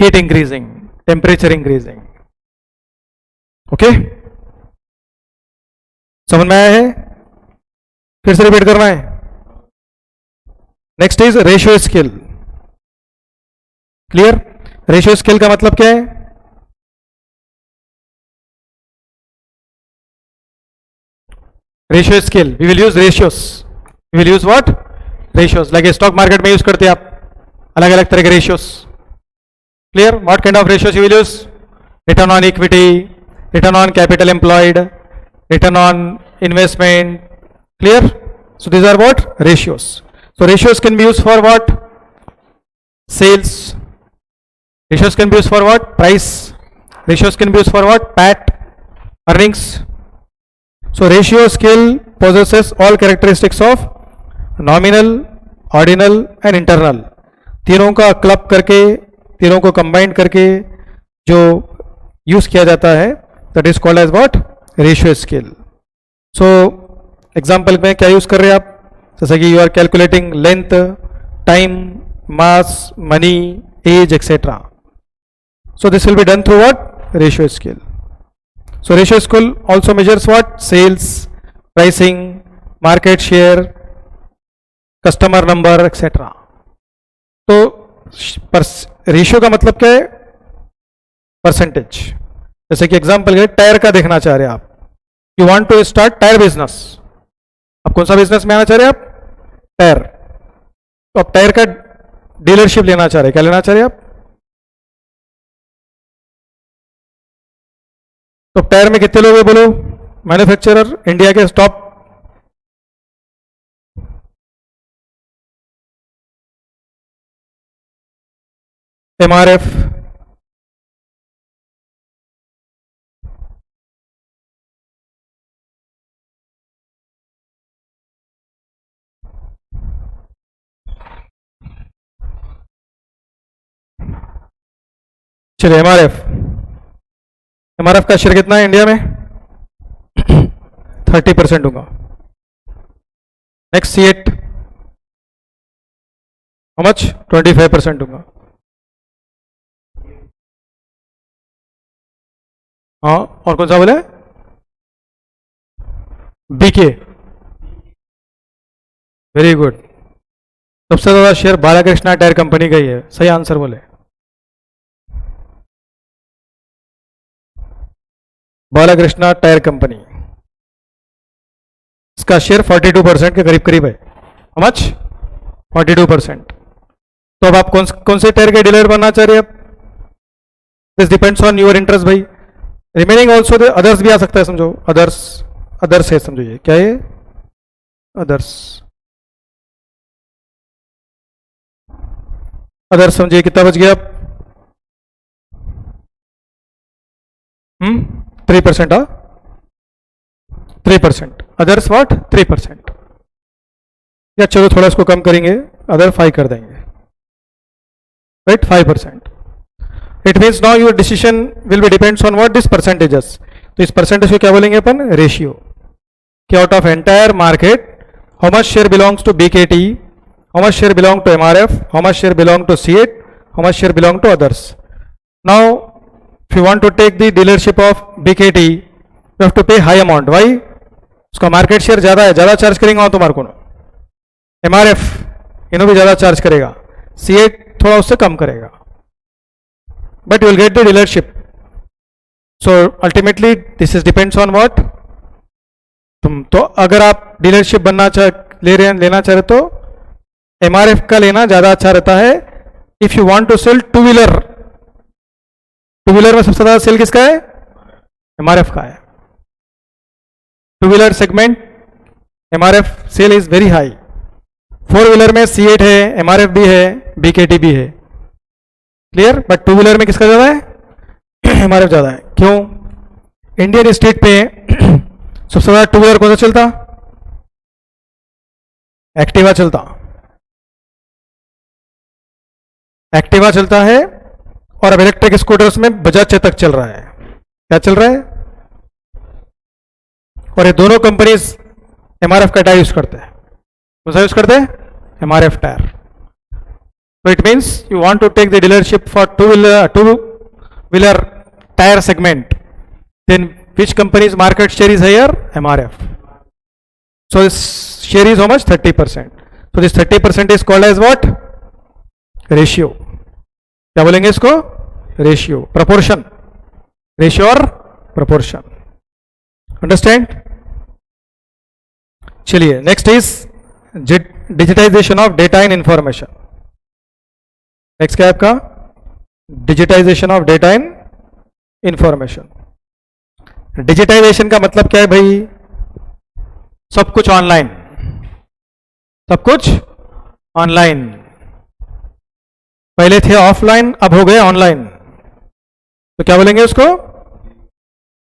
Heat increasing, temperature increasing. Okay? समझ में आया है? फिर से repeat करना है. Next is ratio scale. Clear? Ratio scale का मतलब क्या है? Ratio scale, we will use ratios. We will use what? Ratios. Like stock market में यूज करते हैं आप अलग अलग तरह के ratios. Clear? What kind of ratios you will use? Return on equity, return on capital employed, return on investment. Clear? So these are what? Ratios. So ratios can be used for what? Sales. Ratios can be used for what? Price. Ratios can be used for what? PAT. Earnings. So ratio scale possesses all characteristics of nominal, ordinal and internal. तीनों का club करके, तीनों को combine करके जो use किया जाता है, that is called as what? Ratio scale. So example में क्या यूज कर रहे हैं आप? जैसे कि you are calculating length, time, mass, money, age etcetera. So this will be done through what? Ratio scale. So ratio scale also measures what? Sales, pricing, market share, customer number etcetera. तो ratio का मतलब क्या है? Percentage. जैसे कि example के tyre का देखना चाह रहे हैं आप. You want to start tyre business. अब कौन सा बिजनेस में आना चाह रहे हैं आप? टायर. तो आप टायर का डीलरशिप लेना चाह रहे हैं. क्या लेना चाह रहे हैं आप? तो टायर में कितने लोग हैं बोलो? मैन्युफैक्चरर इंडिया के टॉप MRF, चलिए एमआरएफ का शेयर कितना है इंडिया में? 30% होगा. Next C8 how much? 25% होगा. हाँ, और कौन सा बोले? BK. Very good. सबसे ज्यादा शेयर बालाकृष्णा टायर कंपनी का ही है. सही आंसर बोले. बालाकृष्णा टायर कंपनी, इसका शेयर 42% के करीब करीब है. How much? 42%. तो अब आप कौन से टायर के डीलर बनना चाह रहे हैं? This depends on your interest भाई. रिमेनिंग ऑल्सो अदर्स भी आ सकता है. समझो अदर्स है. समझो ये क्या है? अदर्स समझिए. कितना बच गया आप? 3%. 3%. Others what? 3%. या चलो थोड़ा इसको कम करेंगे, अदर 5 कर देंगे. Right? 5%. It means now your decision will be depends on what? This percentages. तो इस परसेंटेज को क्या बोलेंगे अपन? रेशियो. कि out of entire market how much share belongs to BKT, how much share belong to MRF, how much share belong to C8, how much share belong to others. Now if you want to take the dealership of BKT, you have to pay high amount. Why? उसका market share ज्यादा है, ज्यादा charge करेंगे तुम्हारे को. MRF इन्हों भी ज्यादा चार्ज करेगा. C8 थोड़ा उससे कम करेगा. But you will get the dealership. So ultimately this is depends on what? तुम तो अगर आप डीलरशिप लेना चाह रहे तो MRF का लेना ज्यादा अच्छा रहता है. If you want to sell two wheeler में सबसे ज्यादा सेल किसका है? MRF का है. Two wheeler segment MRF sale is very high. 4 wheeler में C8 है, MRF भी है, BKT भी है. क्लियर? बट 2 व्हीलर में किसका ज्यादा है? MRF ज्यादा है. क्यों? इंडियन स्टेट पे सबसे ज्यादा 2 व्हीलर कौन सा चलता? एक्टिवा चलता है. और अब इलेक्ट्रिक स्कूटर्स में बजाज चेतक चल रहा है. क्या चल रहा है? और ये दोनों कंपनीज MRF का टायर यूज करते हैं. कौन सा यूज करते हैं? MRF tyre. So it means you want to take the dealership for two-wheeler tire segment. Then which company's market share is higher? MRF. So this share is how much? 30%. So this 30% is called as what? Ratio. क्या बोलेंगे इसको? Ratio, proportion. Ratio or proportion. Understand? चलिए next is digitization of data and information. Next क्या है आपका? Digitization of data and information. Digitization का मतलब क्या है भाई? सब कुछ ऑनलाइन, सब कुछ ऑनलाइन. पहले थे ऑफलाइन, अब हो गए ऑनलाइन. तो क्या बोलेंगे उसको?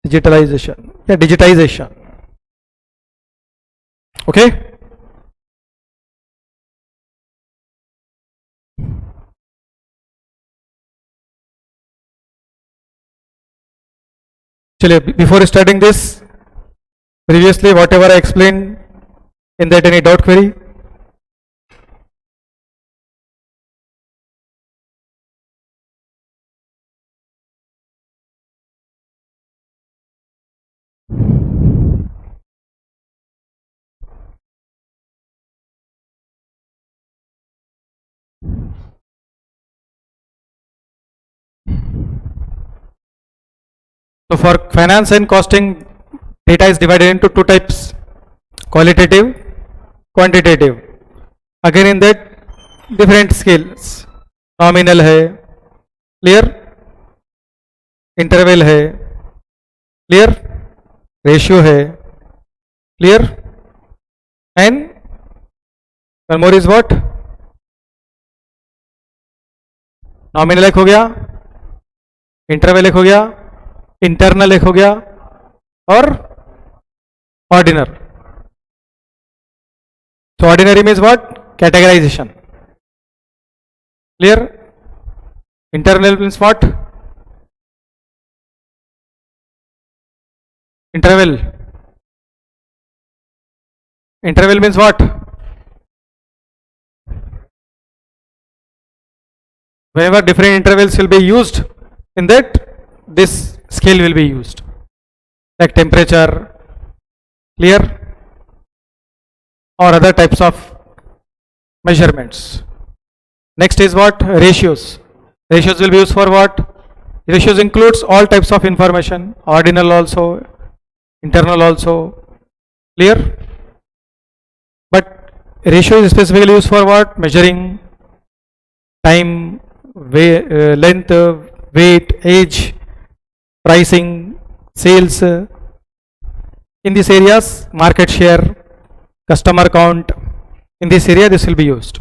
डिजिटलाइजेशन या डिजिटाइजेशन. ओके. चलिए, before starting this, previously whatever I explained, in that any doubt query? So for finance and costing, data is divided into two types: qualitative, quantitative. Again in that different scales. Nominal है, clear? Interval है, clear? Ratio है, clear? And one more is what? Nominal एक हो गया, interval एक हो गया, internal एक हो गया, और ordinary. So ordinary means what? Categorization. Clear? Internal means what? Interval. Interval means what? Whenever different intervals will be used, in that this scale will be used, like temperature, clear, or other types of measurements. Next is what? Ratios. Ratios will be used for what? Ratios includes all types of information, ordinal also, internal also, clear? But ratio is specifically used for what? Measuring time, length, weight, age, pricing, sales. In these areas, market share, customer count, in this area this will be used.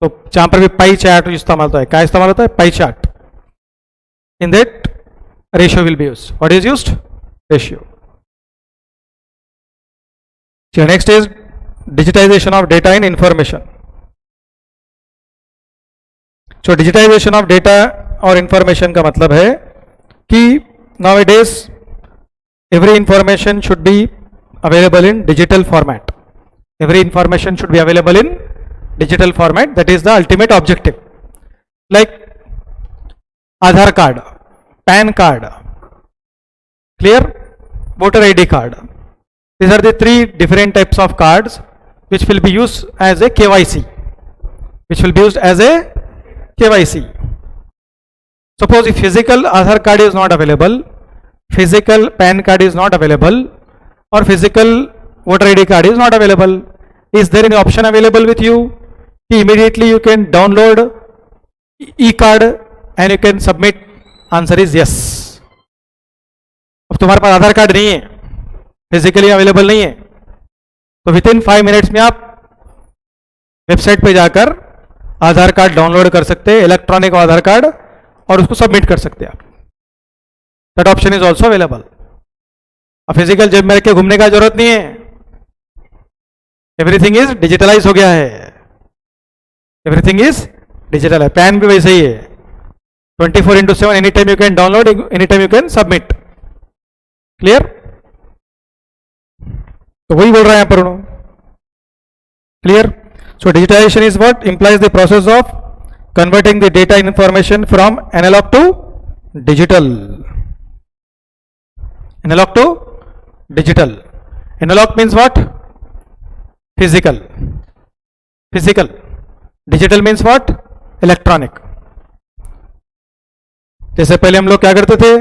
तो जहां पर भी pie chart इस्तेमाल होता है, क्या इस्तेमाल होता है? Pie chart. In that ratio will be used. What is used? Ratio. So next is digitization of data and information. So digitization of data और information का मतलब है कि nowadays every information should be available in digital format. Every information should be available in digital format. That is the ultimate objective. Like Aadhaar card, PAN card, clear, voter ID card. These are the three different types of cards which will be used as a KYC. Which will be used as a KYC. Suppose if physical Aadhaar card is not available, physical PAN card is not available, or physical voter ID card is not available, is there any option available with you? Immediately you can download e-card and you can submit. Answer is yes. अब तुम्हारे पास आधार card नहीं है, physically available नहीं है, तो with in 5 minutes में आप website पे जाकर आधार कार्ड डाउनलोड कर सकते हैं, इलेक्ट्रॉनिक आधार कार्ड, और उसको सबमिट कर सकते हैं आप. That option is also available. अब फिजिकल जेब में रख के घूमने का जरूरत नहीं है. एवरीथिंग इज डिजिटलाइज हो गया है. एवरीथिंग इज डिजिटल है. पैन भी वैसे ही है. 24/7 any time you can download, any time you can submit. Clear? तो वही बोल रहा है यहां पर उन्होंने. Clear? So digitisation is what implies the process of converting the data information from analogue to digital. Analogue to digital. Analogue means what? Physical. Physical, digital means what, electronic. जैसे पहले हम लोग क्या करते थे,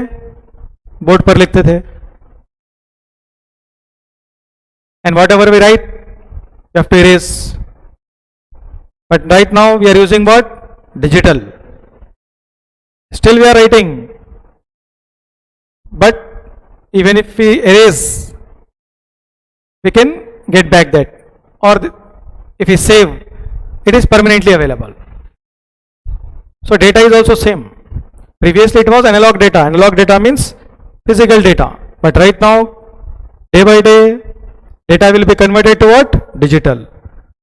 बोर्ड पर लिखते थे, and whatever we write you have to erase, but right now we are using what, digital, still we are writing, but even if we erase we can get back that, or if we save it is permanently available. So data is also same. Previously it was analog data. Analog data means physical data, but right now day by day data will be converted to what, digital.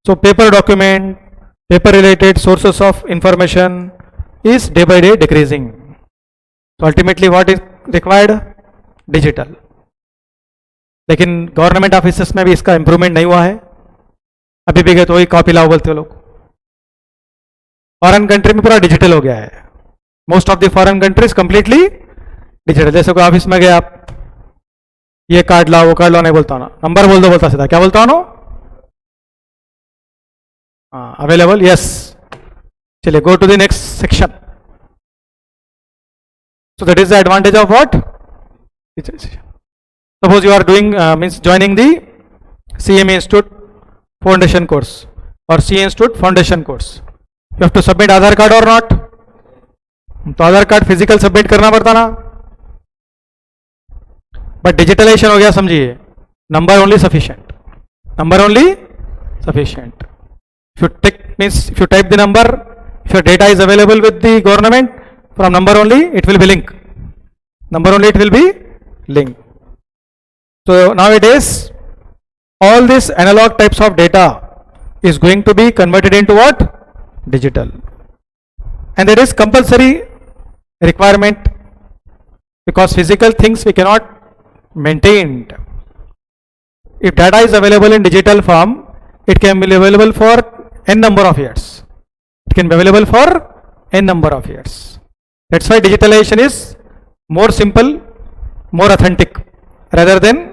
So paper document, paper related sources of information is day by day decreasing. So ultimately what is required, digital. लेकिन government offices में भी इसका improvement नहीं हुआ है, अभी भी गए तो वही कॉपी लाओ बोलते हो लोग। फॉरेन कंट्री में पूरा डिजिटल हो गया है, most of the foreign countries completely digital. जैसे कोई ऑफिस में गए आप, ये कार्ड लाओ वो कार्ड लाओ नहीं बोलता हूँ ना, नंबर बोल दो बोलता सीधा, क्या बोलता हूँ, हाँ अवेलेबल, यस। चलिए go to the next section. So that is the advantage of what, suppose you are doing means joining the CMA institute foundation course और CA institute foundation course, you have to submit Aadhaar card और not, तो Aadhaar card physical submit करना पड़ता ना, but digitalisation हो गया, समझिए, number only sufficient, number only sufficient. If you take means if you type the number, if your data is available with the government, from number only it will be link, number only it will be link. So nowadays all this analog types of data is going to be converted into what, digital, and there is compulsory requirement because physical things we cannot maintain. If data is available in digital form, it can be available for n number of years, it can be available for n number of years. That's why digitalization is more simple, more authentic rather than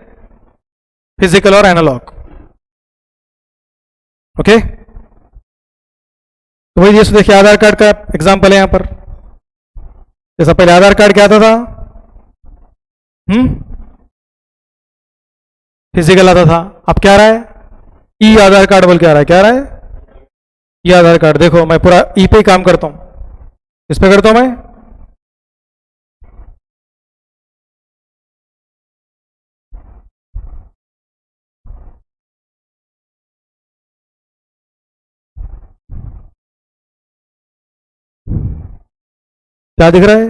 physical और analogue. Okay, तो वही जैसे देखिए आधार card का example है यहां पर, जैसा पहले आधार कार्ड क्या आता था, फिजिकल आता था, अब क्या रहा है, ई आधार कार्ड बोल के आ रहा है, क्या रहा है, ई आधार कार्ड। देखो मैं पूरा ई पे ही काम करता हूं, इस पे करता हूं मैं, क्या दिख रहा है,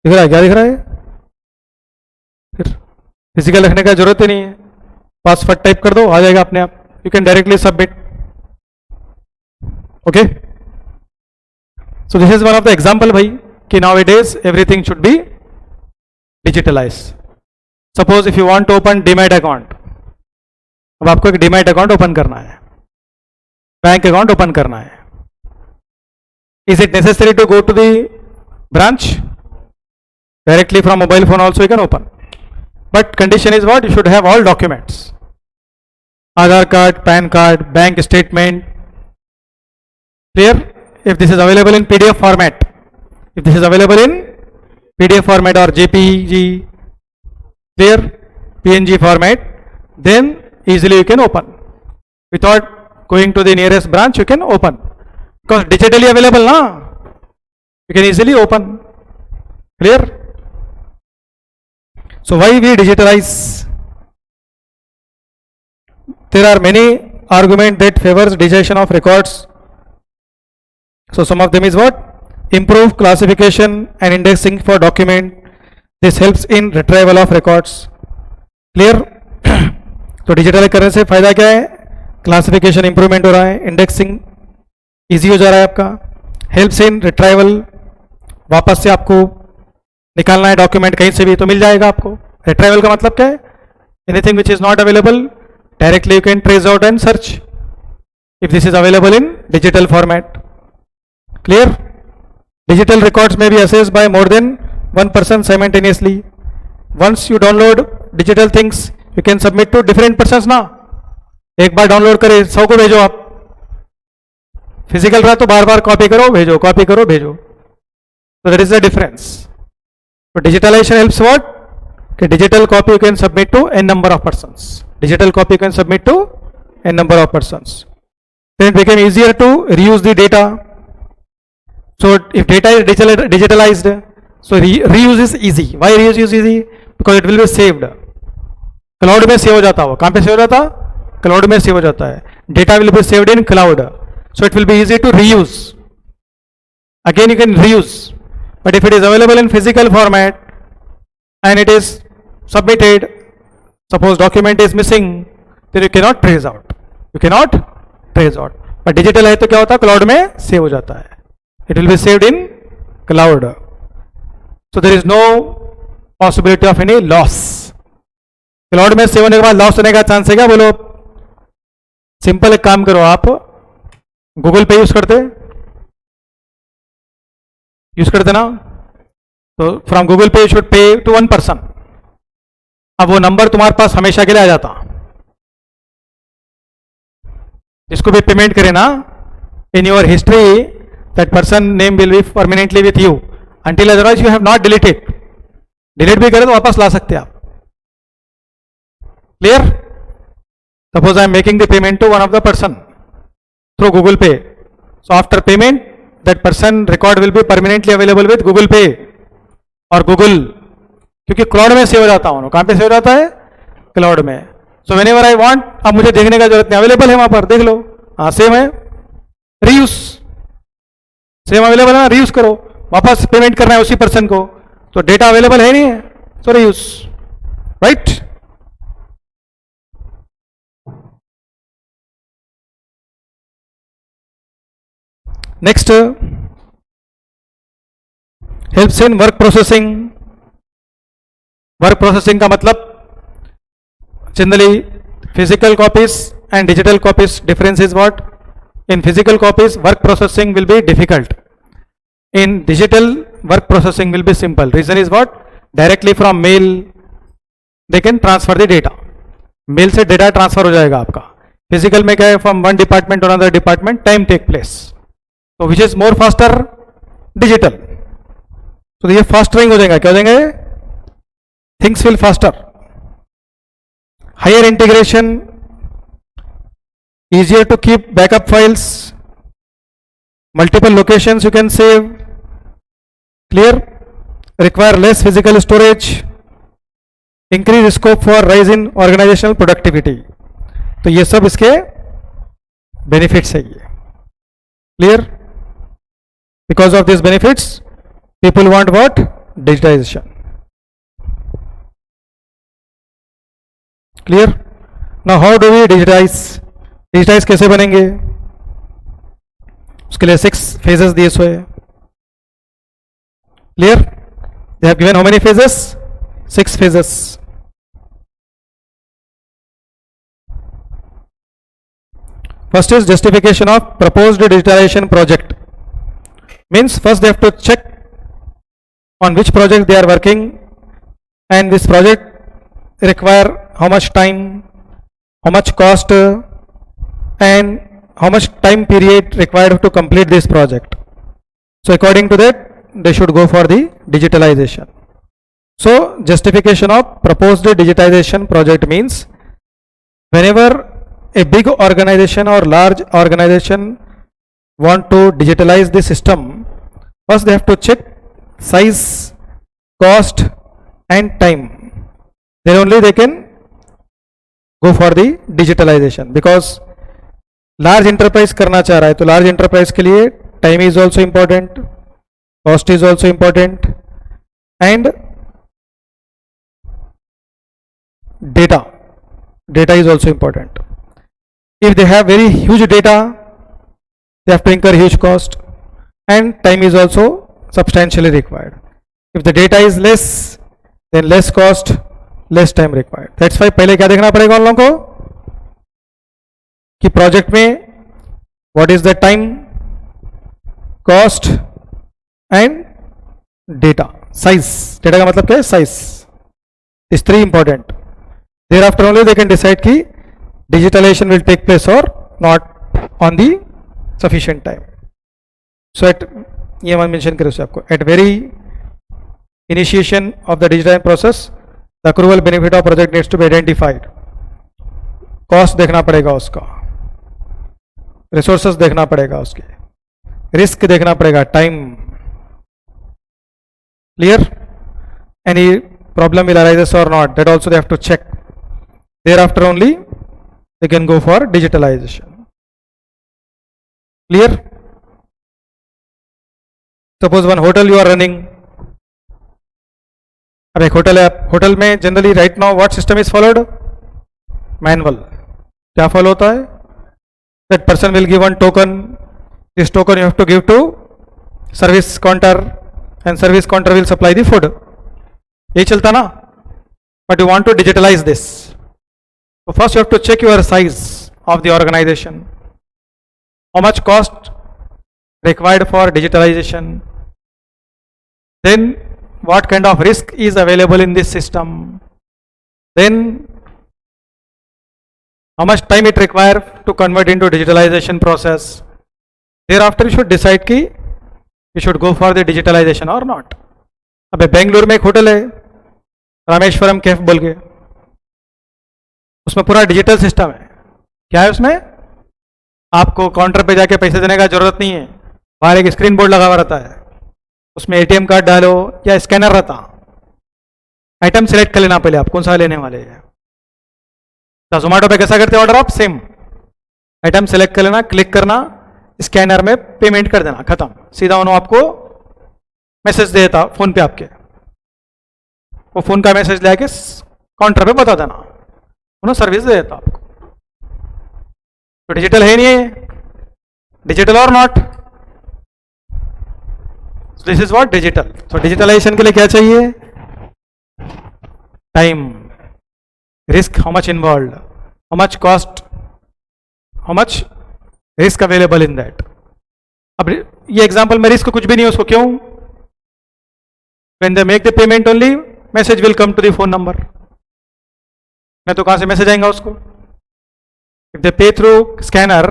दिख रहा है, क्या दिख रहा है, फिर फिजिकल रखने का जरूरत ही नहीं है, पासवर्ड टाइप कर दो आ जाएगा अपने आप, you can directly submit. Okay, so this is one of the example भाई कि now it is everything should be digitalise. Suppose if you want to open demat account, अब आपको एक डीमैट अकाउंट ओपन करना है, बैंक अकाउंट ओपन करना है, is it necessary to go to the branch, directly from mobile phone also you can open, but condition is what, you should have all documents, Aadhaar card, PAN card, bank statement, clear. If this is available in PDF format, if this is available in PDF format or JPG, clear, PNG format, then easily you can open without going to the nearest branch, you can open because digitally available na, you can easily open, clear. So why we digitalize? There are many arguments that favors digitization of records. So some of them is what, improve classification and indexing for document, this helps in retrieval of records, clear. तो digital करने से फायदा क्या है, classification improvement हो रहा है, indexing easy हो जा रहा है आपका, हेल्प्स इन रिट्राइवल, वापस से आपको निकालना है डॉक्यूमेंट कहीं से भी तो मिल जाएगा आपको। रिट्राइवल का मतलब क्या है, anything which is not available directly you can trace out and search if this is available in digital format, clear. Digital records may be accessed by more than one person simultaneously. once you download digital things you can submit to different persons ना. एक बार download करे 100 को भेजो आप. Physical रहा तो बार बार copy करो भेजो, कॉपी करो भेजो. So that is the difference. So digitalization helps what? कि digital copy you can submit to n number of persons. Digital copy you can submit to n number of persons. Then it became easier to reuse the data. So if data is digitalized, so reuse is easy. Why reuse is easy? Because it will be saved. Cloud में save हो जाता है. कहाँ पे save हो जाता? Cloud में save हो जाता है. Data will be saved in cloud. So it will be easy to reuse. Again you can reuse. But if it is available in physical format and it is submitted, suppose document is missing, then you cannot trace out. You cannot trace out. But digital है तो क्या होता है? Cloud में save हो जाता है. It will be saved in cloud. So there is no possibility of any loss. Cloud में सेव होने के बाद लॉस होने का चांस है क्या? बोलो. सिंपल एक काम करो, आप गूगल पे यूज करते ना, तो from Google Pay you should pay to one person. अब वो नंबर तुम्हारे पास हमेशा के लिए आ जाता. जिसको भी पेमेंट करे ना, in your history that person name will be permanently with you until otherwise you have not deleted. Delete भी करे तो वापस ला सकते आप. Clear? Suppose I am making the payment to one of the person through Google Pay. So after payment, that person record will be permanently available with Google Pay or Google, क्योंकि cloud में save हो जाता हूँ. कहाँ पे save हो जाता है? क्लाउड में. सो whenever I want, अब मुझे देखने का जरूरत नहीं, अवेलेबल है वहां पर, देख लो. हाँ सेम है. रीयूज, सेम अवेलेबल है ना, रीयूज करो. वापस पेमेंट करना है उसी पर्सन को, तो डेटा अवेलेबल है नहीं है, so reuse. Right? Next, helps in work processing. Work processing का मतलब generally physical copies and digital copies. Difference is what? In physical copies work processing will be difficult. In digital work processing will be simple. Reason is what? Directly from mail they can transfer the data. Mail से data transfer हो जाएगा आपका. Physical में क्या है? From one department to another department time take place. तो which is more faster? Digital. तो ये फास्टरिंग हो जाएगा. क्या हो जाएंगे? Things will faster. Higher integration, easier to keep backup files, multiple locations you can save. Clear? Require less physical storage, increase scope for rise in organizational productivity. तो ये सब इसके benefits है ये. Clear? Because of these benefits, people want what? Digitization. Clear? Now how do we digitize? Digitise कैसे बनेंगे? उसके लिए 6 phases दिए हुए. Clear? They have given how many phases? 6 phases. First is justification of proposed digitalization project. Means first they have to check on which project they are working and this project require how much time, how much cost, and how much time period required to complete this project. So according to that they should go for the digitalization. So justification of proposed digitization project means whenever a big organization or large organization want to digitalize the system, first they have to check size, cost and time. Then only they can go for the digitalization. Because large enterprise करना चाह रहा है तो large enterprise के लिए time is also important, cost is also important and data is also important. If they have very huge data they have to incur huge cost and time is also substantially required. If the data is less then less cost, less time required. That's why पहले क्या देखना पड़ेगा उन लोगों को कि project में what is the time, cost and data. Size, data का मतलब क्या है? Size. These three important. Thereafter only they can decide ki digitalization will take place or not on the sufficient time. So at ये मैं mention करूँ से आपको at very initiation of the digitization process, the accrual benefit of project needs to be identified. Cost देखना पड़ेगा उसका, resources देखना पड़ेगा उसके, risk देखना पड़ेगा, time. Clear? Any problem will arise or not, that also they have to check. Thereafter only they can go for digitalization. Clear? Suppose one hotel you are running. अब एक होटल है, hotel में generally right now what system is followed? Manual. क्या follow होता है? That person will give one token, this token you have to give to service counter and service counter will supply the food. यही चलता ना. But you want to digitalise this. So first you have to check your size of the organization. How much cost required for digitalization? Then what kind of risk is available in this system? Then how much time it requires to convert into digitalization process? Thereafter you should decide कि you should go for the digitalization or not. अबे बेंगलुरु में एक hotel है रामेश्वरम कैफ बोल के, उसमें पूरा digital system है. क्या है उसमें? आपको काउंटर पे जाके पैसे देने का जरूरत नहीं है. बाहर एक स्क्रीन बोर्ड लगा हुआ रहता है, उसमें एटीएम कार्ड डालो या स्कैनर रहता. आइटम सिलेक्ट कर लेना पहले आप कौन सा लेने वाले हैं. तो जोमेटो पे कैसा करते हैं ऑर्डर आप? सेम आइटम सिलेक्ट कर लेना, क्लिक करना, स्कैनर में पेमेंट कर देना, खत्म. सीधा उन्होंने आपको मैसेज दे देता फोन पे आपके. वो फोन का मैसेज लेके काउंटर पे बता देना, उन्होंने सर्विस दे देता आपको. तो डिजिटल है नहीं है? डिजिटल और not? This is what digital. तो डिजिटलाइजेशन के लिए क्या चाहिए? Time, risk, how much involve, how much cost, how much risk available in that. अब ये एग्जांपल में रिस्क कुछ भी नहीं है उसको. क्यों? When they make the payment only message will come to the phone number. मैं तो कहां से मैसेज आएगा उसको? If they pay through scanner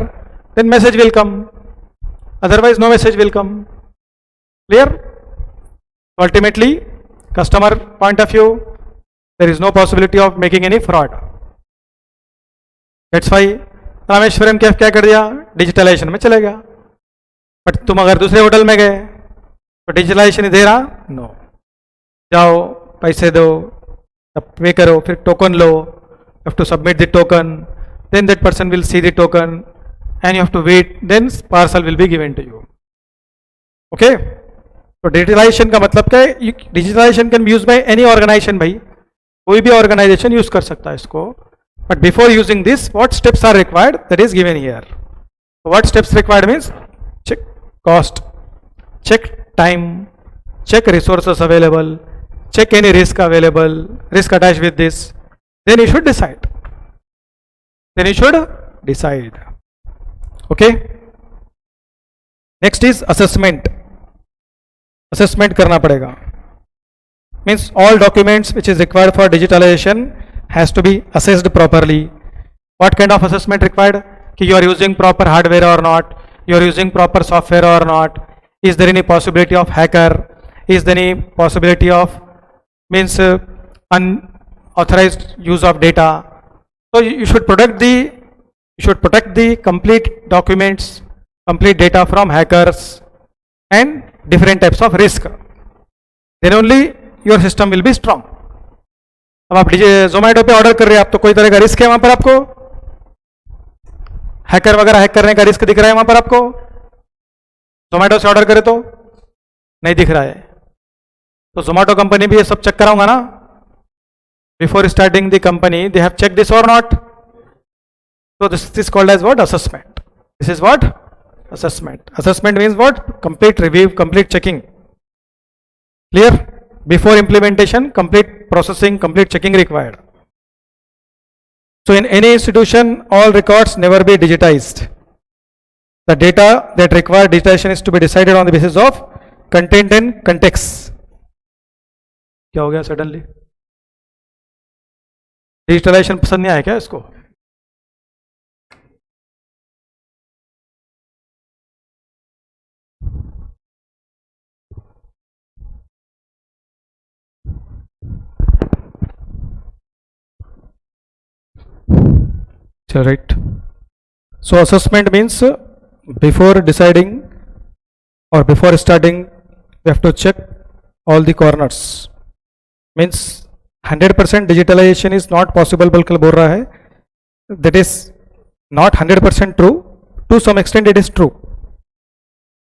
then message will come, otherwise no message will come. Clear? Ultimately customer point of view there is no possibility of making any fraud. That's why Rameshwaram cafe क्या कर दिया? Digitalisation में चले गया. But तुम अगर दूसरे hotel में गए तो डिजिटलाइजेशन दे रहा? नो. जाओ पैसे दो, पे करो, फिर token low, you have to submit the token, then that person will see the token and you have to wait, then parcel will be given to you. Okay? तो डिजिटलाइजेशन का मतलब क्या है? Digitalisation can be use by any organisation. भाई कोई भी organisation use कर सकता है इसको. But before using this what steps are required, that is given here. What steps required means check cost, check time, check resources available, check any risk available, risk attached with this, then you should decide. Okay? Next is assessment. Assessment करना पड़ेगा. Means all documents which is required for digitalization has to be assessed properly. What kind of assessment required? कि you are using proper hardware or not, you are using proper software or not, is there any possibility of hacker, is there any possibility of means unauthorized use of data. So you should protect the complete documents, complete data from hackers and different types of risk. Then only your system will be strong. अब आप जोमेटो पे order कर रहे हैं आप, तो कोई तरह का रिस्क है वहां पर आपको? हैकर वगैरह हैक करने का रिस्क दिख रहा है वहां पर आपको? जोमेटो से ऑर्डर करे तो नहीं दिख रहा है. तो जोमेटो कंपनी भी ये सब चेक कराऊंगा ना. Before starting the company they have check this और not. So this is called as what? Assessment. This is what? Assessment. Assessment means what? Complete review, complete checking. Clear? Before implementation, complete processing, complete checking required. So in any institution, all records never be digitized. The data that require digitization is to be decided on the basis of content and context. क्या हो गया suddenly? Digitalisation पसंद नहीं आया क्या इसको? Right. So assessment means before deciding or before starting, we have to check all the corners. Means 100% digitalization is not possible बल्कि बोल रहा है, that is not 100% true. To some extent it is true.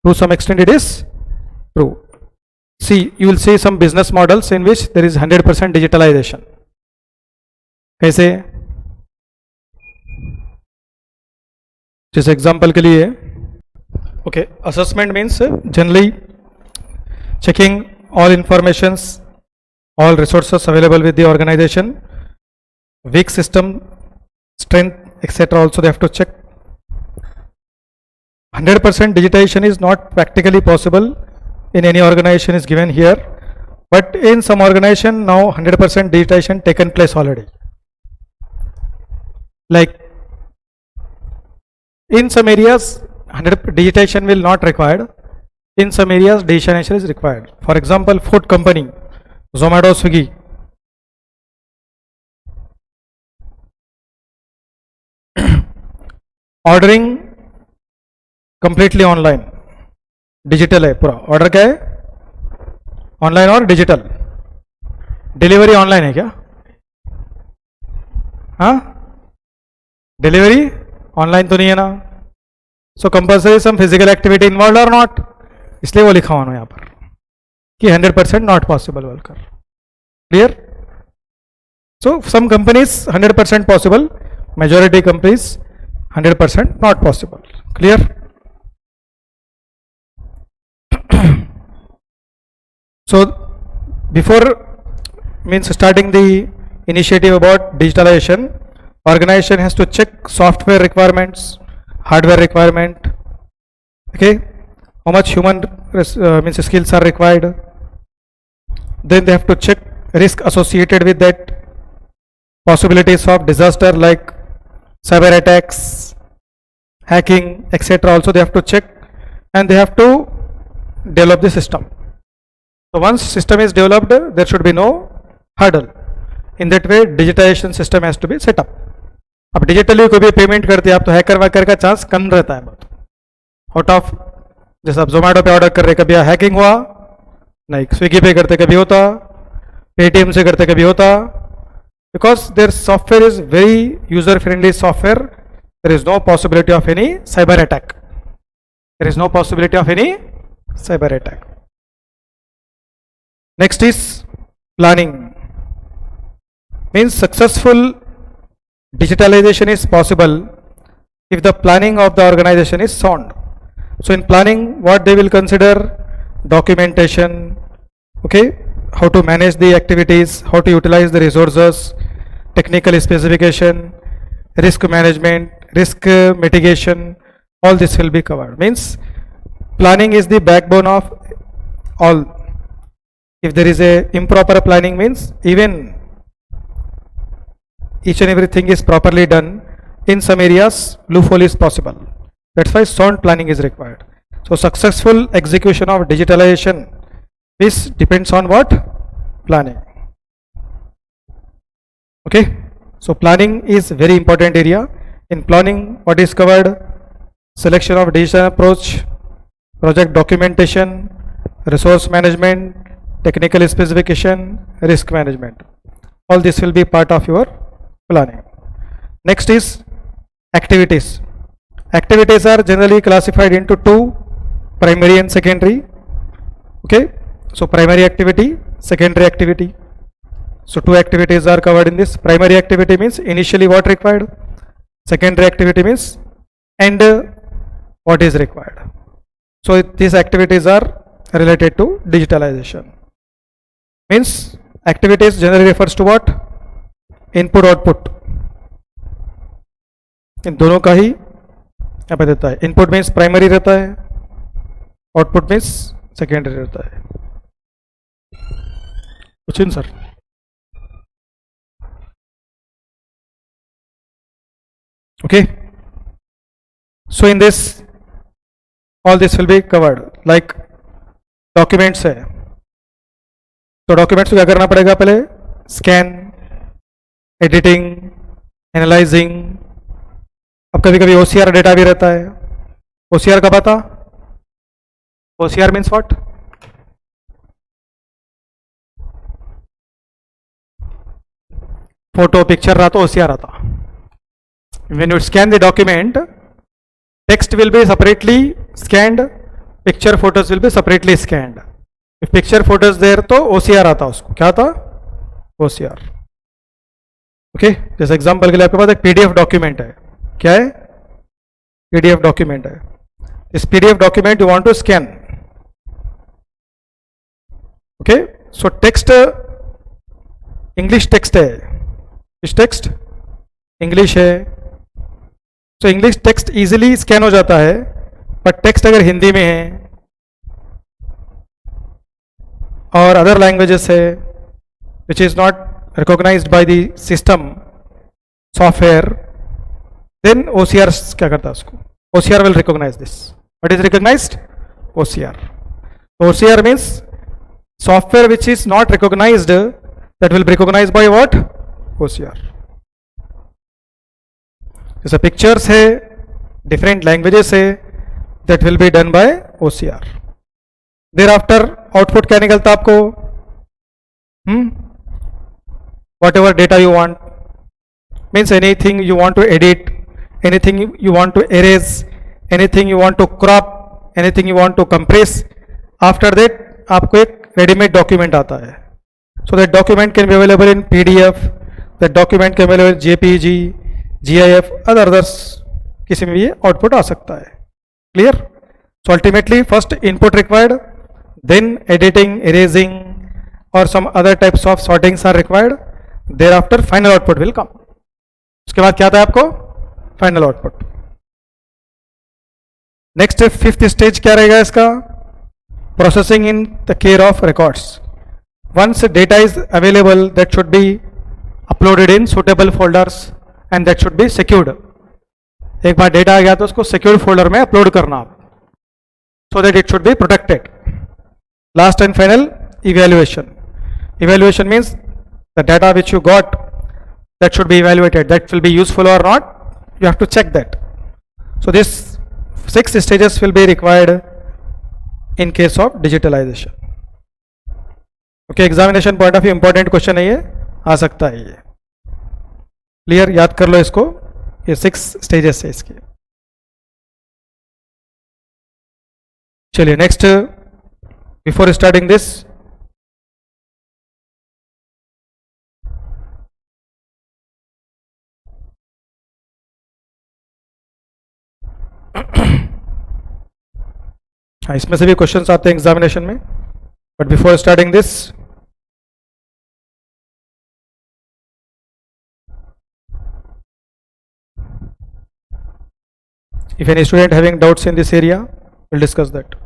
To some extent it is true. See, you will see some business models in which there is 100% digitalization. कैसे? जिस example के लिए okay, assessment means generally checking all informations, all resources available with the organization, weak system strength etc. also they have to check. 100% digitization is not practically possible in any organization is given here, but in some organization now 100% digitization taken place already. Like in some areas 100% digitization will not required, in some areas digitization is required. For example, food company Zomato, Swiggy, ordering completely online, digital है पूरा. Order क्या है? Online और digital. Delivery online है क्या? हाँ, delivery online तो नहीं है ना. So compulsory some physical activity involve और नॉट, इसलिए वो लिखा हुआ है यहाँ पर कि 100% नॉट पॉसिबल बोलकर. Clear? So some companies 100% possible, majority companies 100% not possible. Clear? So before means starting the initiative about digitalization, organization has to check software requirements, hardware requirement, okay, how much human means skills are required. Then they have to check risk associated with that, possibilities of disaster like cyber attacks, hacking etc. also they have to check, and they have to develop the system. So once system is developed, there should be no hurdle. In that way digitization system has to be set up. अब digitally कोई भी payment करते हैं आप तो hacker Wacker का chance कम रहता है बहुत. आउट ऑफ जैसे आप जोमेटो पे ऑर्डर कर रहे, कभी हैकिंग हुआ नहीं, स्विगी पे करते कभी होता, पेटीएम से करते कभी होता, because their software is very user friendly software. There is no possibility of any cyber attack. There is no possibility of any cyber attack. Next is planning. means successful digitalization is possible if the planning of the organization is sound. So in planning, what they will consider? Documentation, okay, how to manage the activities, how to utilize the resources, technical specification, risk management, risk mitigation, all this will be covered. Means planning is the backbone of all. If there is a improper planning, means even each and everything is properly done, in some areas loophole is possible. That's why sound planning is required. So successful execution of digitalization, this depends on what? Planning. Okay, so planning is very important area. In planning, what is covered? Selection of decision approach, project documentation, resource management, technical specification, risk management. All this will be part of your planning. Next is activities. Activities are generally classified into two, primary and secondary. Okay, so primary activity, secondary activity. So two activities are covered in this. Primary activity means initially what required, secondary activity means and what is required. So these activities are related to digitalization. Means activities generally refers to what? Input output, इन दोनों का ही यहाँ पे देता है. Input means primary रहता है, output means secondary रहता है. Question sir? Okay, so in this all this will be covered. Like documents है, तो डॉक्यूमेंट्स को क्या करना पड़ेगा, पहले स्कैन, एडिटिंग, एनालाइजिंग. अब कभी कभी ओसीआर डेटा भी रहता है. ओसीआर का पता, OCR means what, photo picture रहा तो ओसीआर आता. When you scan the document, text will be separately scanned, picture photos will be separately scanned. If picture photos there तो ओसीआर आता, उसको क्या आता, ओसीआर. ओके, जैसे एग्जांपल के लिए आपके पास एक पीडीएफ डॉक्यूमेंट है. क्या है, पीडीएफ डॉक्यूमेंट है. इस PDF document you want to scan. Okay, so text English text है, इस टेक्स्ट इंग्लिश है, तो इंग्लिश टेक्स्ट इजीली स्कैन हो जाता है. बट टेक्स्ट अगर हिंदी में है और अदर लैंग्वेजेस है which is not recognised by the system software, then OCR क्या करता है उसको, OCR will recognise this. What is recognised, OCR. OCR means software which is not recognised, that will be recognised by what, OCR. जैसे pictures है, different languages है, that will be done by OCR. Thereafter output क्या निकलता आपको, whatever data you want, means anything you want to edit, anything you want to erase, anything you want to crop, anything you want to compress. After that आपको एक readymade document आता है. So that document can be available in PDF, that document can be available JPG, GIF, others, किसी में भी output आ सकता है. Clear. So ultimately first input required, then editing, erasing और some other types of sortings are required. There after final output will come. उसके बाद क्या आता है आपको, final output. Next fifth stage क्या रहेगा इसका, processing in the care of records. Once data is available, that should be uploaded in suitable folders and that should be secured. एक बार डेटा आ गया तो उसको सिक्योर्ड फोल्डर में अपलोड करना आप, so that it should be protected. Last and final evaluation. Evaluation means the data which you got, that should be evaluated, that will be useful और not, you have to check that. So this 6 stages will be required in case of digitalization. Okay, examination point of view important question है ये, आ सकता है ये. Clear, याद कर लो इसको, ये 6 स्टेजेस है इसके. चलिए नेक्स्ट, बिफोर स्टार्टिंग दिस, हाँ इसमें से भी क्वेश्चंस आते हैं एग्जामिनेशन में. But before starting this, if any student having doubts in this area, we'll discuss that.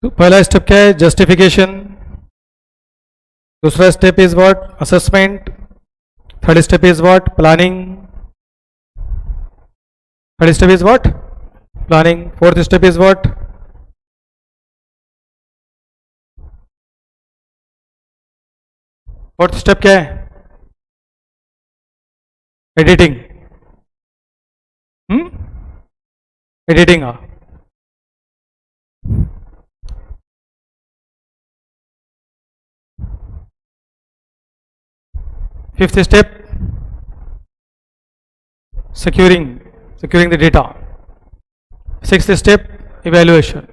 तो पहला स्टेप क्या है, जस्टिफिकेशन. दूसरा step is what, assessment. Third step is what, planning. Third step is what, planning. Fourth step is what, fourth step क्या है, editing. Editing. Fifth step, securing the data. Sixth step, evaluation.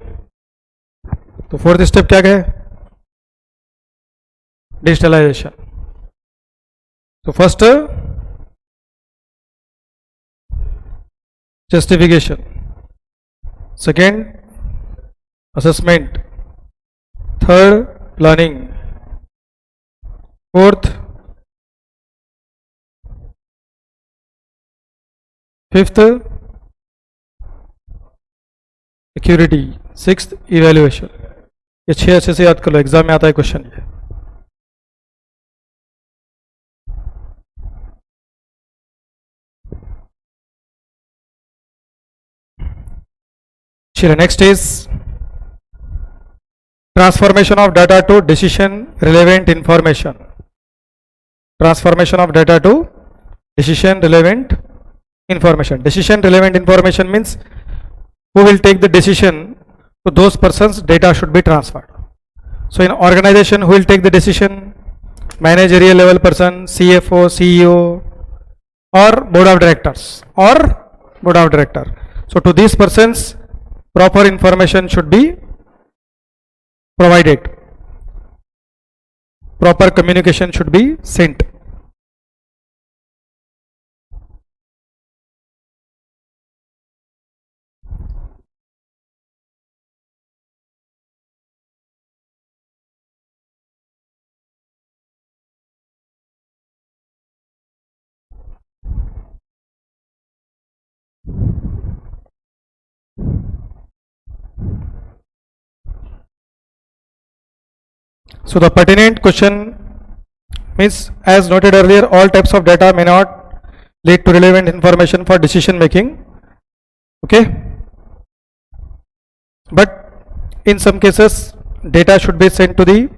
तो fourth step क्या है? Digitalization. So first, justification. Second, assessment. Third, planning. Fourth, fifth, security. Sixth, evaluation. ये 6 अच्छे से याद कर लो, एग्जाम में आता है क्वेश्चन ये. चलिए next is transformation of data to decision relevant information. Transformation of data to decision relevant information. Decision relevant information means who will take the decision, to those persons data should be transferred. So in organization, who will take the decision? Managerial level person, CFO, CEO, or board of directors, or board of director. So to these persons proper information should be provided, proper communication should be sent. So the pertinent question means, as noted earlier, all types of data may not lead to relevant information for decision making. Okay, but in some cases data should be sent to the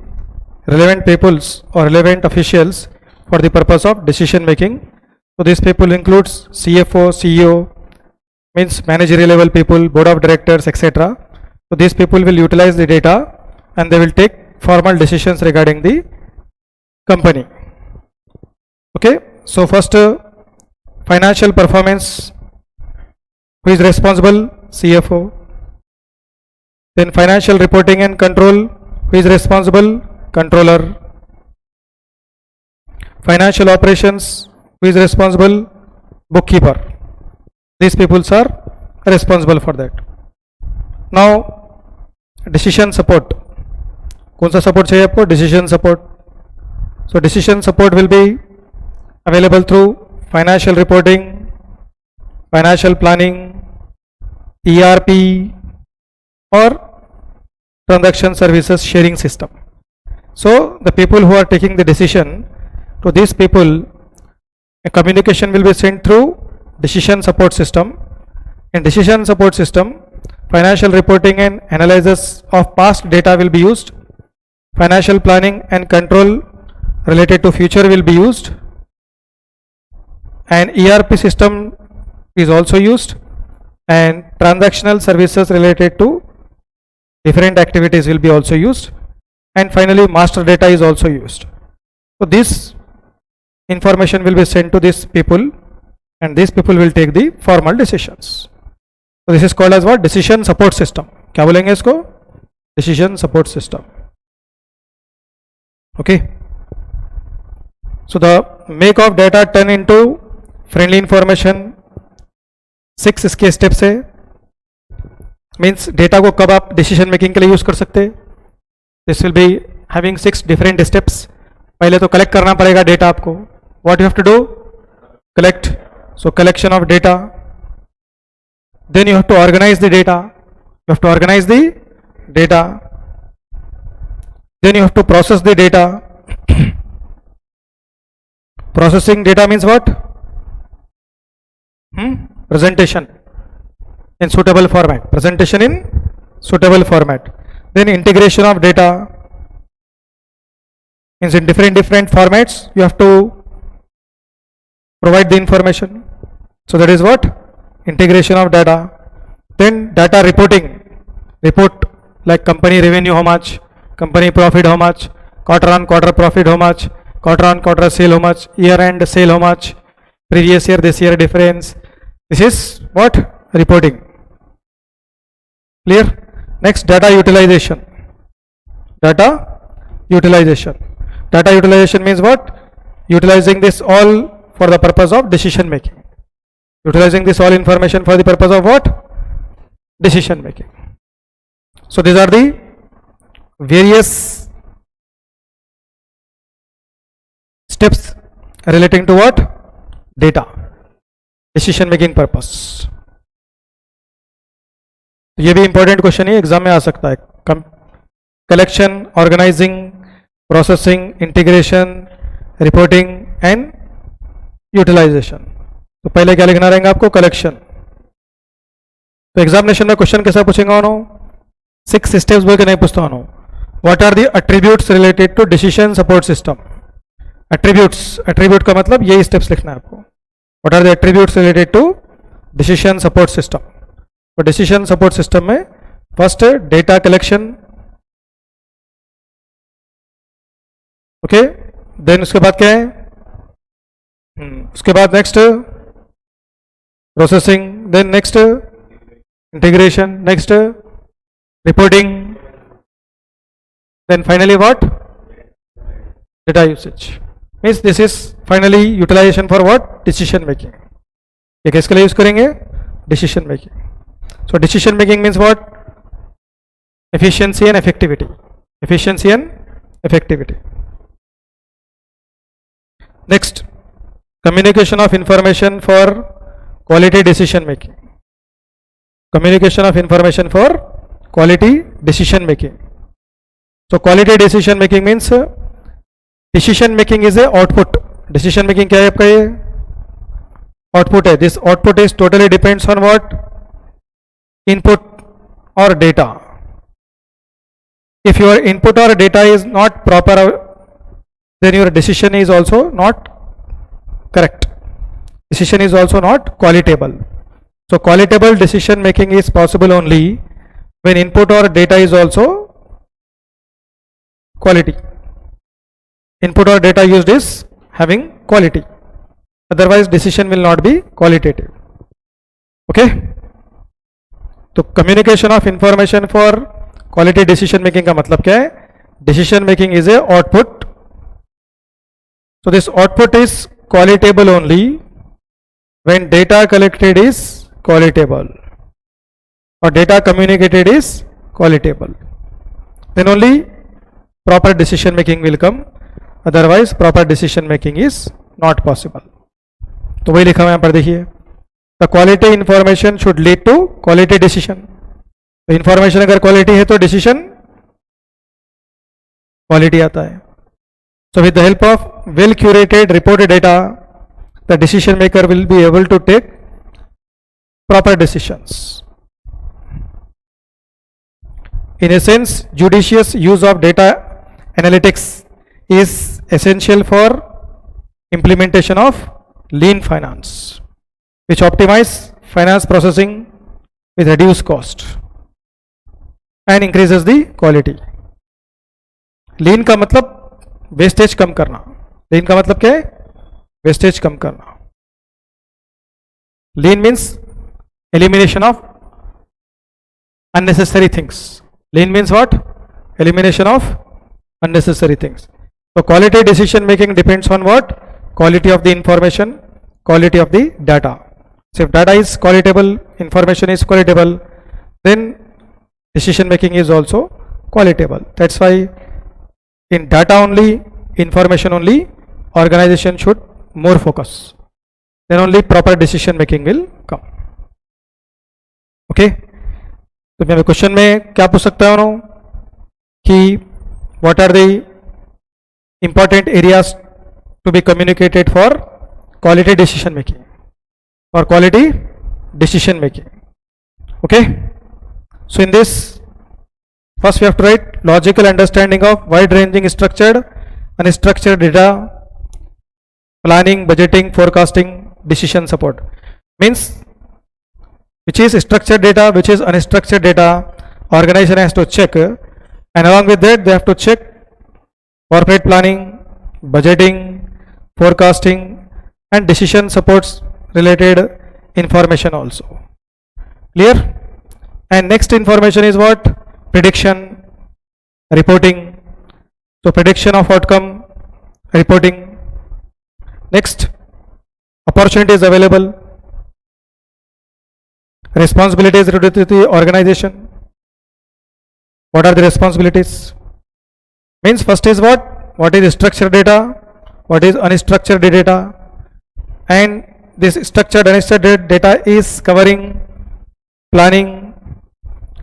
relevant peoples or relevant officials for the purpose of decision making. So these people includes CFO, CEO, means managerial level people, board of directors, etc. So these people will utilize the data and they will take formal decisions regarding the company. Okay, so first financial performance, who is responsible? CFO. Then financial reporting and control, who is responsible? Controller. Financial operations, who is responsible? Bookkeeper. These people are responsible for that. Now decision support. कौन सा support चाहिए आपको? Decision support. So decision support will be available through financial reporting, financial planning, ERP और transaction services sharing system. So the people who are taking the decision, to this people a communication will be sent through decision support system. In decision support system, financial reporting and analysis of past data will be used. Financial planning and control related to future will be used, and ERP system is also used, and transactional services related to different activities will be also used, and finally master data is also used. So this information will be sent to these people and these people will take the formal decisions. So this is called as what? Decision support system. क्या बोलेंगे इसको? Decision support system. Okay, so the make of data turn into friendly information, 6 इसके steps है. Means data को कब आप decision making के लिए यूज कर सकते? This will be having 6 different steps. पहले तो कलेक्ट करना पड़ेगा डेटा आपको. What you have to do? Collect. So collection of data. Then you have to organise the data. You have to organise the data. Then you have to process the data. Processing data means what? Presentation in suitable format. Presentation in suitable format. Then integration of data means in different formats you have to provide the information. So that is what? Integration of data. Then data reporting. Report like company revenue how much, company profit how much, quarter on quarter profit how much, quarter on quarter sale how much, year end sale how much, previous year this year difference. This is what? Reporting. Clear? Next, data utilization. Data utilization. Data utilization means what? Utilizing this all for the purpose of decision making. Utilizing this all information for the purpose of what? Decision making. So these are the various steps relating to what? Data. Decision making purpose. ये भी important question है, exam में आ सकता है. Collection, organising, processing, integration, reporting and utilisation. तो पहले क्या लिखना रहेगा आपको? कलेक्शन. तो एग्जामिनेशन में क्वेश्चन कैसा पूछेगा उन्होंने? 6 स्टेप्स बोल के नहीं पूछता उन्होंने. What are the attributes related to decision support system. Attributes, attribute का मतलब यही स्टेप्स लिखना है आपको. What are the attributes related to decision support system. तो डिसीजन सपोर्ट सिस्टम में first data collection, okay, then उसके बाद क्या है? उसके बाद next processing, then next integration, next reporting, then finally what? Data usage. Means this is finally utilisation for what? Decision making. ये किसके लिए यूज करेंगे? Decision making. So decision making means what? Efficiency and effectivity. Efficiency and effectivity. Next, communication of information for quality decision making. Communication of information for quality decision making. So quality decision making means decision making is a output. Decision making क्या है आपका? ये output है. This output is totally depends on what? Input or data. If your input or data is not proper, then your decision is also not correct. Decision is also not qualitable. So qualitable decision making is possible only when input or data is also quality. Input or data used is having quality. Otherwise decision will not be qualitative. Okay? तो communication of information for quality decision making का मतलब क्या है? Decision making is a output. So this output is qualitable only when data collected is qualitable और data communicated is qualitable. Then only proper decision making will come. Otherwise proper decision making is not possible. तो वही लिखा हुआ यहां पर देखिए. The quality information should lead to quality decision. तो information अगर क्वालिटी है तो डिसीजन क्वालिटी आता है. So with the help of well curated reported data, the decision maker will be able to take proper decisions. In a sense, judicious use of data analytics is essential for implementation of lean finance, which optimize finance processing with reduced cost and increases the quality. Lean का मतलब wastage कम करना. Lean का मतलब क्या है? Wastage कम करना. Lean means elimination of unnecessary things. Lean means what? Elimination of unnecessary things. So quality decision making depends on what? Quality of the information, quality of the data. So if data is qualitable, information is qualitable, then decision making is also qualitable. That's why in data only, information only, organization should more focus. Then only proper decision making will come. Okay? तो मैं question में क्या पूछ सकता हूँ कि what are the important areas to be communicated for quality decision making or quality decision making. Okay? So in this, first we have to write logical understanding of wide ranging structured and structured data, planning, budgeting, forecasting, decision support. Means which is structured data, which is unstructured data, organization has to check, and along with that they have to check corporate planning, budgeting, forecasting, and decision supports related information also. Clear? And next information is what? Prediction, reporting. So prediction of outcome, reporting. Next, opportunities available, responsibilities related to the organization. What are the responsibilities? Means first is what? What is structured data? What is unstructured data? And this structured unstructured data is covering planning,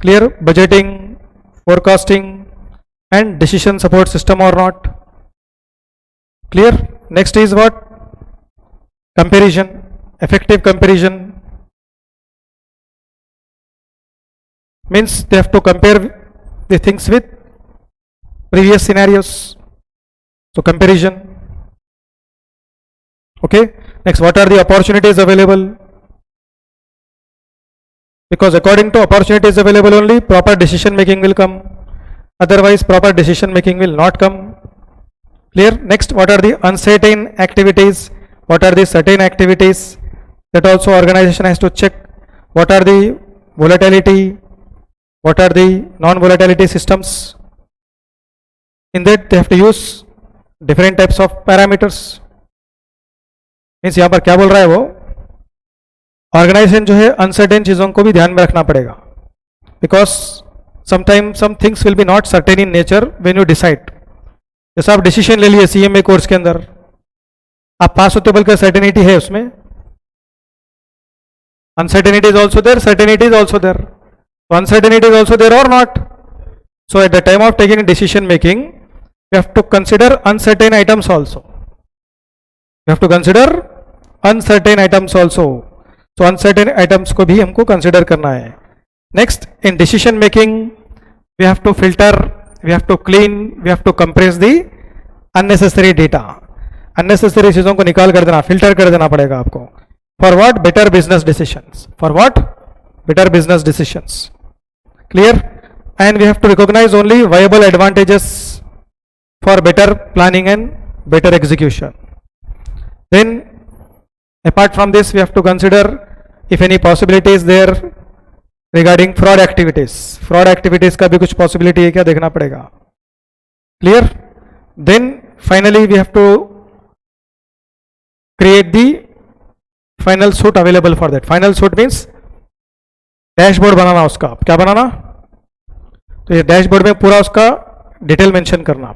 clear, budgeting, forecasting, and decision support system or not. Clear? Next is what? Comparison, effective comparison. Means they have to compare the things with previous scenarios. So comparison. Okay. Next, what are the opportunities available? Because according to opportunities available only, proper decision making will come. Otherwise, proper decision making will not come. Clear? Next, what are the uncertain activities? What are the certain activities? That also organization has to check. What are the volatility? What are the non-volatility systems? In that they have to use different types of parameters. Means यहाँ पर क्या बोल रहा है वो, organisation जो है uncertain चीज़ों को भी ध्यान में रखना पड़ेगा, because sometime some things will be not certain in nature when you decide. जैसे आप डिसीजन ले लिए सीएमए कोर्स के अंदर, आप पास होते बल्कि सर्टेनिटी है उसमें, uncertainty is also there, certainty is also there. Uncertainty is also there or not? So at the time of taking decision making, you have to consider uncertain items also. You have to consider uncertain items also. So uncertain items को भी हमको consider करना है. Next, in decision making, we have to filter, we have to clean, we have to compress the unnecessary data. Unnecessary चीजों को निकाल कर देना, filter कर देना पड़ेगा आपको. For what? Better business decisions. For what? Better business decisions. Clear? And we have to recognize only viable advantages for better planning and better execution. Then apart from this, we have to consider if any possibility is there regarding fraud activities. Fraud activities का भी कुछ possibility है क्या देखना पड़ेगा. Clear? Then finally we have to create the final suit available for that. Final suit means dashboard बनाना, उसका क्या बनाना, तो ये डैशबोर्ड में पूरा उसका डिटेल मेंशन करना.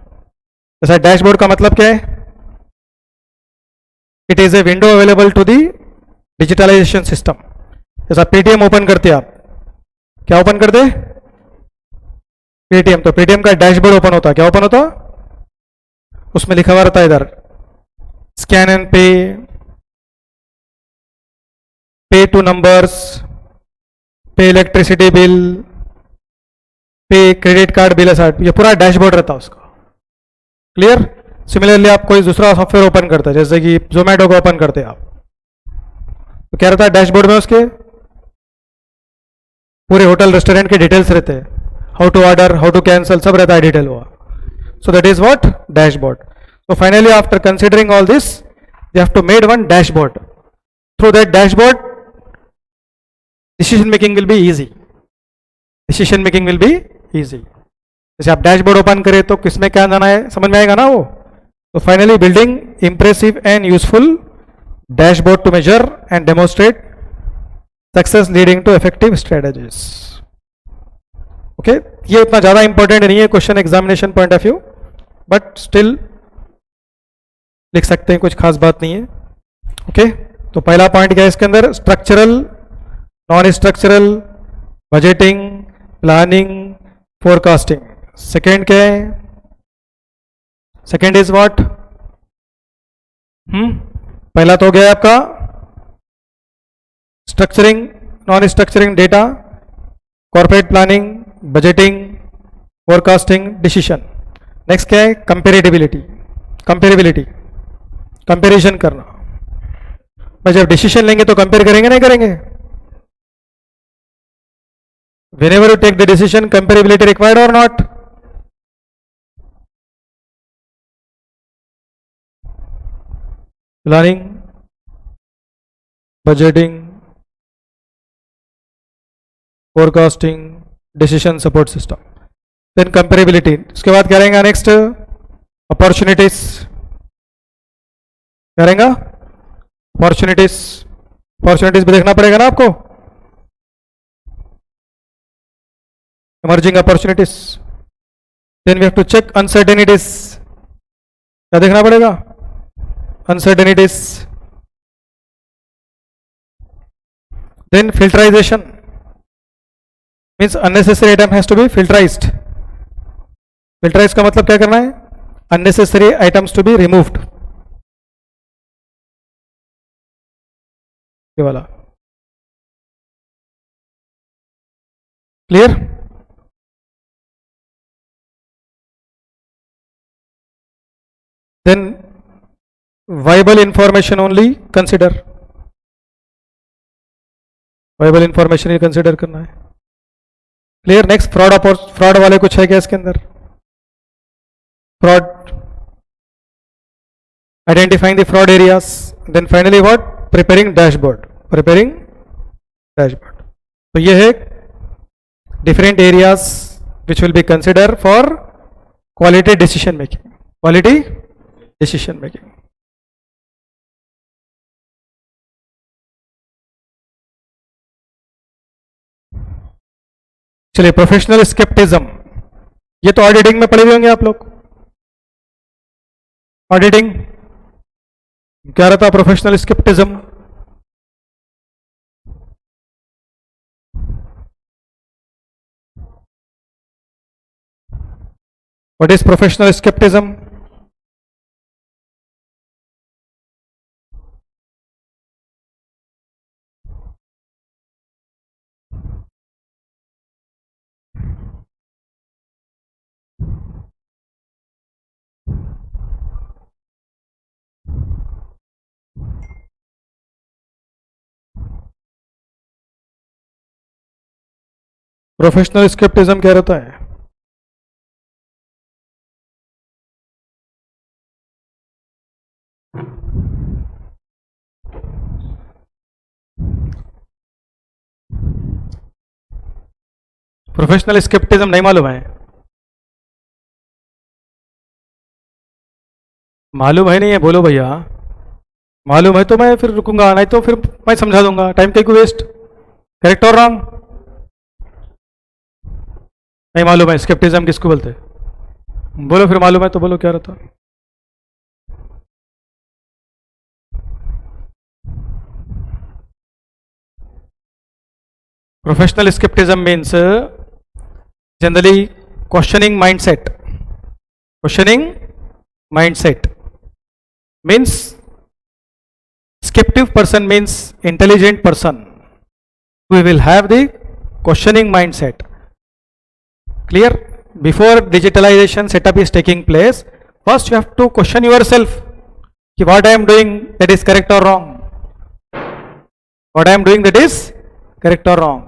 जैसा डैशबोर्ड का मतलब क्या है, it is a window available to the digitalization system. जैसा पेटीएम ओपन करते आप, क्या ओपन करते, पेटीएम, तो पेटीएम का डैशबोर्ड ओपन होता, क्या ओपन होता, उसमें लिखा हुआ रहता है इधर स्कैन एंड पे टू नंबर्स, पे इलेक्ट्रिसिटी बिल, पे क्रेडिट कार्ड बिल, ऐसा ये पूरा डैशबोर्ड रहता है उसका. क्लियर? सिमिलरली आप कोई दूसरा सॉफ्टवेयर ओपन करते हैं, जैसे कि जोमेटो को ओपन करते हैं आप, तो क्या रहता है डैशबोर्ड में, उसके पूरे होटल रेस्टोरेंट के डिटेल्स रहते हैं, how to order, how to cancel, सब रहता है डिटेल हुआ. So that is what dashboard. So finally, after considering all this, you have to made one dashboard. Through that dashboard, decision making will be easy. Decision making will be easy. जैसे आप dashboard open करें तो किसमें क्या जाना है समझ में आएगा ना वो. तो finally building impressive and useful dashboard to measure and demonstrate success leading to effective strategies. Okay, ये उतना ज़्यादा इंपॉर्टेंट नहीं है question examination point of view, but still लिख सकते हैं, कुछ खास बात नहीं है. ओके, तो पहला पॉइंट क्या है इसके अंदर, structural, non structural, budgeting, planning, forecasting. Second क्या है, सेकेंड इज व्हाट, पहला तो हो गया आपका structuring, non structuring data, corporate planning, budgeting, forecasting, decision. Next क्या है, कंपेरेटिबिलिटी, कंपेरेबिलिटी, कंपेरिजन करना. भाई जब डिसीजन लेंगे तो कंपेयर करेंगे नहीं करेंगे. whenever you take the decision, comparability required or not? Planning, budgeting, forecasting, decision support system. Then comparability, उसके बाद क्या रहेगा नेक्स्ट, अपॉर्चुनिटीज क्या रहेगा, अपॉर्चुनिटीज, अपॉर्चुनिटीज भी देखना पड़ेगा ना आपको, emerging opportunities. Then we have to check uncertainties, क्या देखना पड़ेगा, uncertainties. Then filterization means unnecessary item has to be filterized. Filterize का मतलब क्या करना है, unnecessary items to be removed, ये वाला clear. Then viable information only consider, viable information ही कंसिडर करना है, क्लियर। नेक्स्ट फ्रॉड वाले कुछ है क्या इसके अंदर, fraud, identifying the fraud areas. Then finally what, preparing dashboard, preparing dashboard. तो ये है different areas which will be consider for quality decision making, quality decision making. चलिए प्रोफेशनल स्केप्टिज्म, ये तो ऑडिटिंग में पढ़े हुए होंगे आप लोग। ऑडिटिंग क्या रहता है, professional scepticism, what is professional scepticism. Professional scepticism क्या रहता है, प्रोफेशनल स्केप्टिज्म नहीं मालूम है, मालूम है नहीं है, बोलो भैया, मालूम है तो मैं फिर रुकूंगा, नहीं तो फिर मैं समझा दूंगा, टाइम कहीं को वेस्ट। करेक्ट और रॉन्ग, नहीं मालूम है स्केप्टिज्म किसको बोलते हैं, बोलो फिर मालूम है तो बोलो क्या रहता है। Professional scepticism means generally questioning mindset, questioning mindset means skeptic person means intelligent person who will have the questioning mindset, clear। before digitalization setup is taking place, first you have to question yourself कि what I am doing that is correct or wrong, what I am doing that is correct or wrong,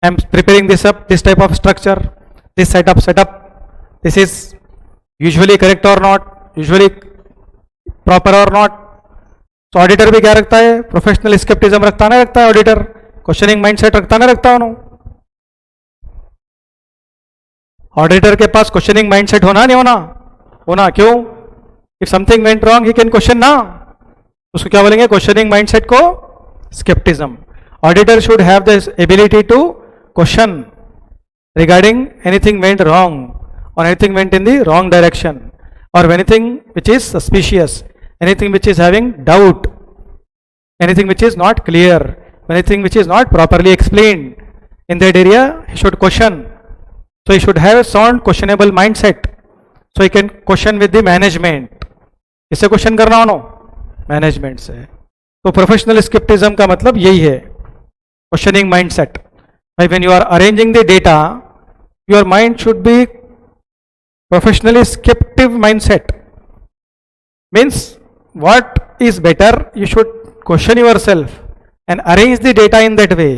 I am preparing this up, this type of structure, this setup, this is usually correct or not, usually proper और not. तो auditor भी क्या रखता है, professional scepticism रखता ना रखता है ऑडिटर, क्वेश्चनिंग माइंडसेट रखता ना रखता उन्होंने, ऑडिटर के पास क्वेश्चनिंग माइंडसेट होना नहीं होना, होना क्यों, if something went wrong he can question ना, उसको क्या बोलेंगे, क्वेश्चनिंग माइंडसेट को scepticism. Auditor should have the ability to question regarding anything went wrong और anything went in the wrong direction, or anything which is suspicious, anything which is having doubt, anything which is not clear, anything which is not properly explained in that area, he should question. So he should have a sound questionable mindset, so he can question with the management। इससे question करना हो management से। तो professional scepticism का मतलब यही है, questioning mindset. When you are arranging the data, your mind should be professionally skeptic mindset, means what is better, you should question yourself and arrange the data in that way,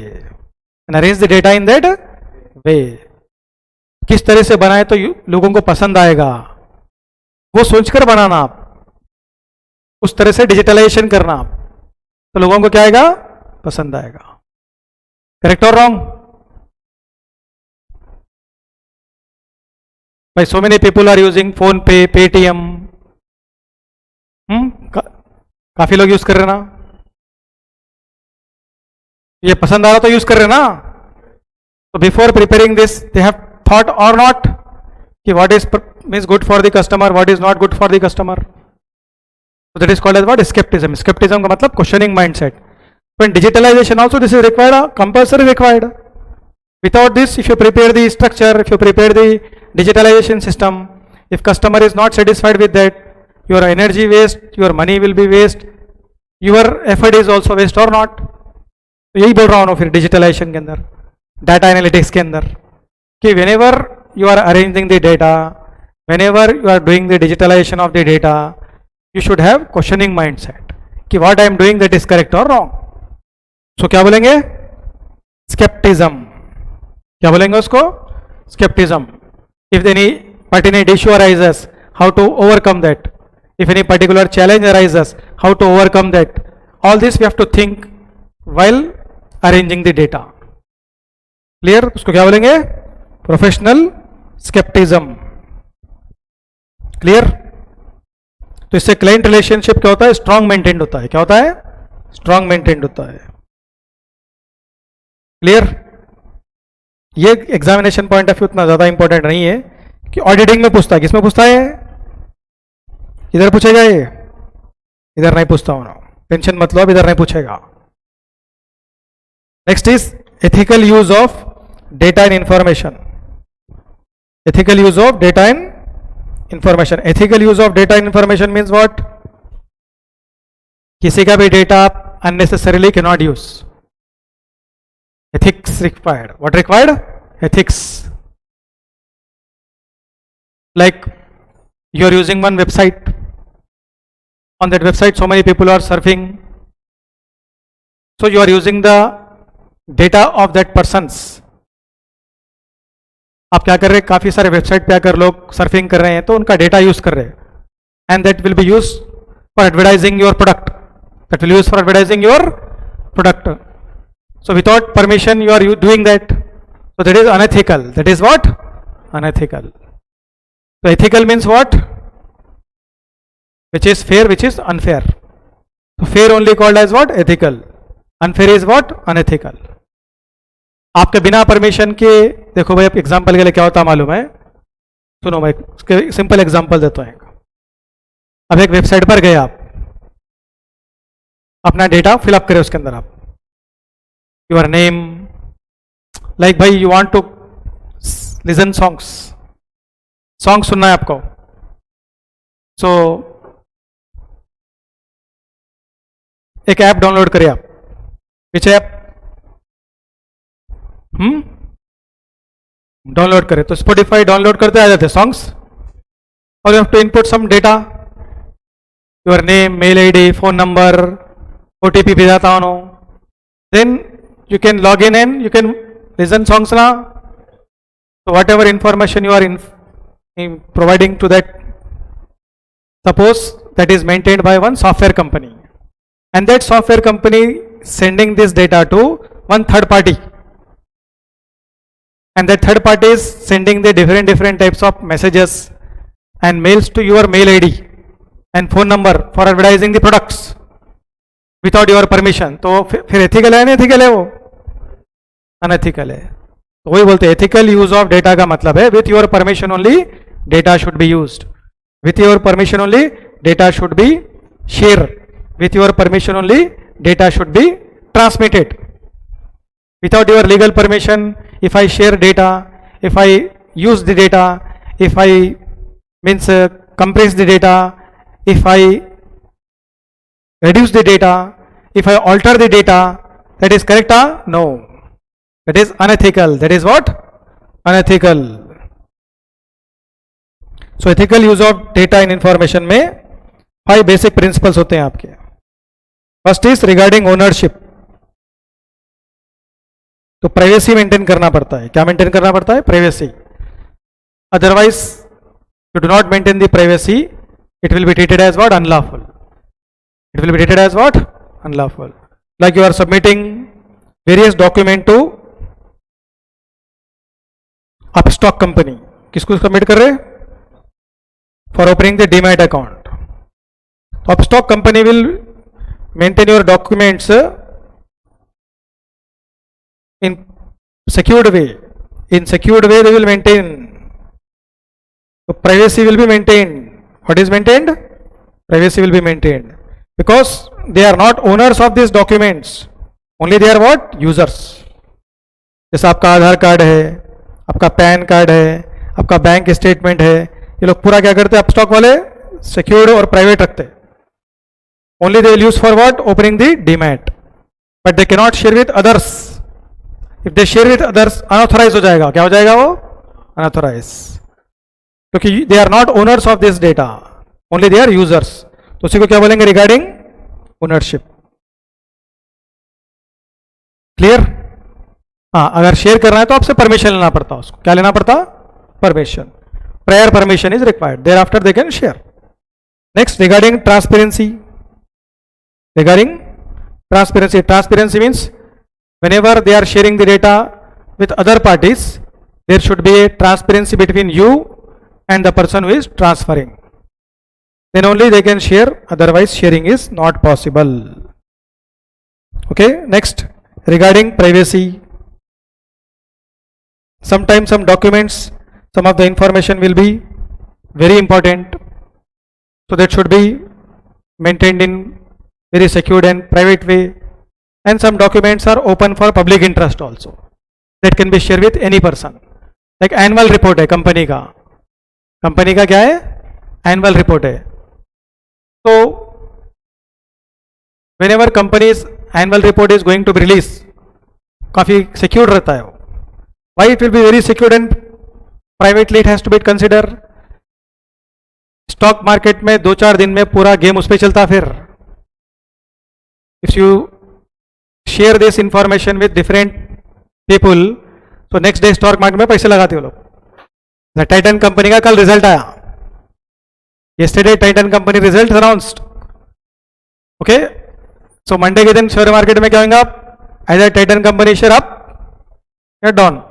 and arrange the data in that way। किस तरह से बनाए तो लोगों को पसंद आएगा, वो सोचकर बनाना आप, उस तरह से डिजिटलाइजेशन करना आप, तो लोगों को क्या आएगा, पसंद आएगा। करेक्ट और रॉन्ग? भाई so many people are using PhonePe, Paytm, काफी लोग यूज कर रहे ना, ये पसंद आ रहा तो यूज कर रहे ना। तो before preparing this they have thought और नॉट कि what is means good for the customer, what is not good for the customer. So that is called as what? Skepticism. Skepticism का मतलब questioning mindset. So in digitalization also this is required, compulsory required. Without this, if you prepare the structure, if you prepare the digitalization system, if customer is not satisfied with that, your energy waste, your money will be waste, your effort is also waste or not. तो यही बोल रहा हूँ फिर digitalization के अंदर, data analytics के अंदर, कि whenever you are arranging the data, whenever you are doing the digitalization of the data, you should have questioning mindset कि what I am doing that is correct or wrong. So क्या बोलेंगे? Skepticism. क्या बोलेंगे उसको? Skepticism. If any pertinent issue arises, how to overcome that? If any particular challenge arises, how to overcome that? All this we have to think while arranging the data. Clear? उसको क्या बोलेंगे? Professional skepticism. Clear? तो इससे client relationship क्या होता है? Strong maintained होता है। क्या होता है? स्ट्रांग मेंटेन्ड होता है। क्लियर? ये एग्जामिनेशन पॉइंट ऑफ व्यू उतना ज्यादा इंपॉर्टेंट नहीं है कि ऑडिटिंग में पूछता है। किसमें पूछता है? इधर पूछेगा ये, इधर नहीं पूछता हूं, टेंशन मत लो, अब इधर नहीं पूछेगा। Next is ethical use of data in information. Ethical use of data in information. Ethical use of data in information means what? किसी का भी डेटा आप unnecessarily can not use. Ethics required. What required? Ethics. Like you are using one website, on that website so many people are surfing, so you are using the data of that persons. आप क्या कर रहे हैं? काफी सारे website पे आकर लोग सर्फिंग कर रहे हैं तो उनका डेटा यूज कर रहे हैं, and that will be use for advertising your product, that will use for advertising your product. So without permission you are doing that, so that is unethical. That is what? Unethical. So ethical means what? Which is fair, which is unfair. So fair only called as what? Ethical. Unfair is what? Unethical. आपके बिना permission के, देखो भाई example के लिए क्या होता मालूम है? सुनो भाई, उसके सिंपल एग्जांपल देता हूं. अब एक वेबसाइट पर गए आप, अपना डेटा फिलअप करें उसके अंदर आप, योर नेम, लाइक भाई you want to listen songs, song सुनना है आपको, सो एक ऐप डाउनलोड करिए आप. पीछे ऐप डाउनलोड करें तो स्पॉटिफाई डाउनलोड करते आ जाते सॉन्ग्स, और you have to input some data, your name, mail ID, phone number, OTP भेजाता हूं, then you can log in and you can listen songs now. So whatever information you are in providing to that, suppose that is maintained by one software company, and that software company sending this data to one third party, and that third party is sending the different types of messages and mails to your mail ID and phone number for advertising the products without your permission. तो फिर ethical है ना? Ethical है वो? Unethical है. तो वही बोलते हैं एथिकल यूज ऑफ डेटा का मतलब है with your permission only data should be used, with your permission only data should be share, with your permission only data should be transmitted. Without your legal permission, if I share data, if I use the data, if I means compress the data, if I reduce the data, if I alter the data, that is correct? No, that is unethical. That is what? Unethical. So ethical use of data in information में 5 basic principles होते हैं आपके. First is regarding ownership. तो privacy maintain करना पड़ता है. क्या maintain करना पड़ता है? Privacy. Otherwise you do not maintain the privacy, it will be treated as what? Unlawful. It will be treated as what? Unlawful. Like you are submitting various document to upstock company. किसको submit कर रहे? For opening the demat account. Upstock company will maintain your documents in secured way. In secured way they will maintain. So privacy will be maintained. What is maintained? Privacy will be maintained. Because they are not owners of these documents. Only they are what? Users. जैसे आपका आधार card है, आपका pan card है, आपका bank statement है, ये लोग पूरा क्या करते हैं? अपस्टॉक वाले सिक्योर्ड और प्राइवेट रखते हैं. Only they will use for what? Opening the demat. But they cannot share with others. If they share with others, unauthorized हो जाएगा. क्या हो जाएगा वो? Unauthorized. क्योंकि they are not owners of this data. Only they are users. तो उसी को क्या बोलेंगे? Regarding ownership. क्लियर? हाँ, अगर शेयर करना है तो आपसे परमिशन लेना पड़ता. उसको क्या लेना पड़ता? Permission. Prior permission is required. There after they can share. Next, regarding transparency. Regarding transparency, transparency means whenever they are sharing the data with other parties, there should be a transparency between you and the person who is transferring. Then only they can share, otherwise sharing is not possible. Okay, next, regarding privacy. Sometimes some documents, some of the information will be very important, so that should be maintained in very secured and private way, and some documents are open for public interest also, that can be shared with any person. Like annual report है company का क्या है? Annual report है. So whenever company's annual report is going to be released, काफी secured रहता है वो. Why it will be very secured and privately it has to be considered? Stock market में 2-4 दिन में पूरा गेम उस पर चलता. फिर if you share this information with different people, so next day stock market में पैसे लगाते हो लोग. टाइटन कंपनी का कल रिजल्ट आया. yesterday Titan company result announced. Okay, so Monday के दिन शेयर मार्केट में क्या होगा? either Titan company share up या down.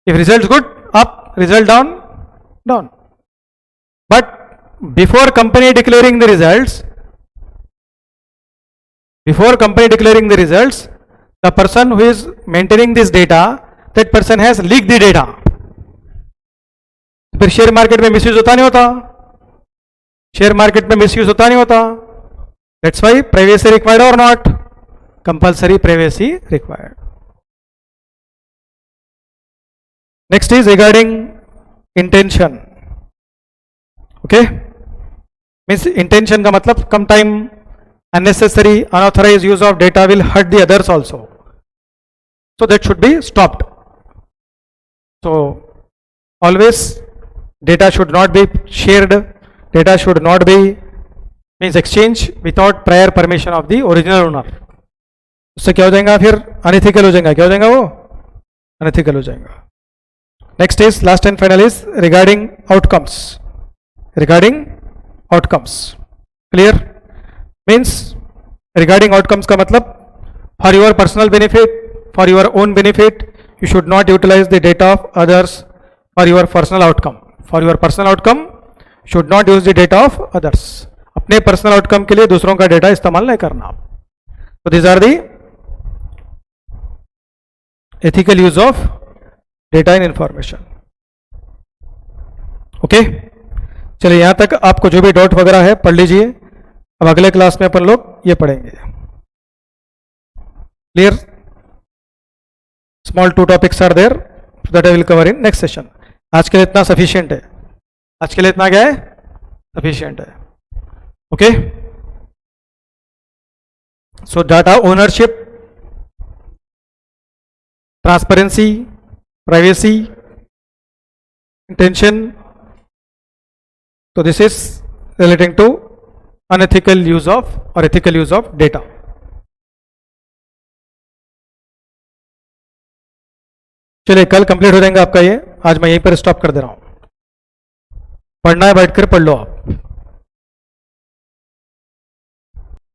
if result good, up. result down, down. but before company declaring the results, the person who is maintaining this data, that person has leaked the data. फिर share market में misuse होता नहीं होता? Share market में misuse होता नहीं होता? That's why privacy required or not? Compulsory privacy required. Next is regarding intention. Okay, means intention का मतलब कम time. Unnecessary, unauthorized use of data will hurt the others also. So that should be stopped. So always data should not be shared. Data should not be means exchange without prior permission of the original owner. उससे क्या हो जाएगा? फिर unethical हो जाएगा. क्या हो जाएगा वो? अनएथिकल हो जाएगा. Next is last and final is regarding outcomes. Regarding outcomes. Clear? Means regarding outcomes का मतलब for your personal benefit, for your own benefit, you should not utilize the data of others for your personal outcome. For your personal outcome, should not use the data of others. अपने personal outcome के लिए दूसरों का data इस्तेमाल नहीं करना आप. So these are the ethical use of data and information. Okay, चलिए यहाँ तक आपको जो भी डाउट वगैरह है पढ़ लीजिए. अब अगले क्लास में अपन लोग ये पढ़ेंगे. Clear? Small 2 topics are there that I will cover in next session. आज के लिए इतना सफिशिएंट है. आज के लिए इतना क्या है? सफिशिएंट है. Okay, so data ownership, transparency, privacy, intention. तो this is relating to unethical use of or ethical use of data. चलिए कल कंप्लीट हो जाएगा आपका ये. आज मैं यहीं पर स्टॉप कर दे रहा हूं. पढ़ना है बैठकर पढ़ लो आप.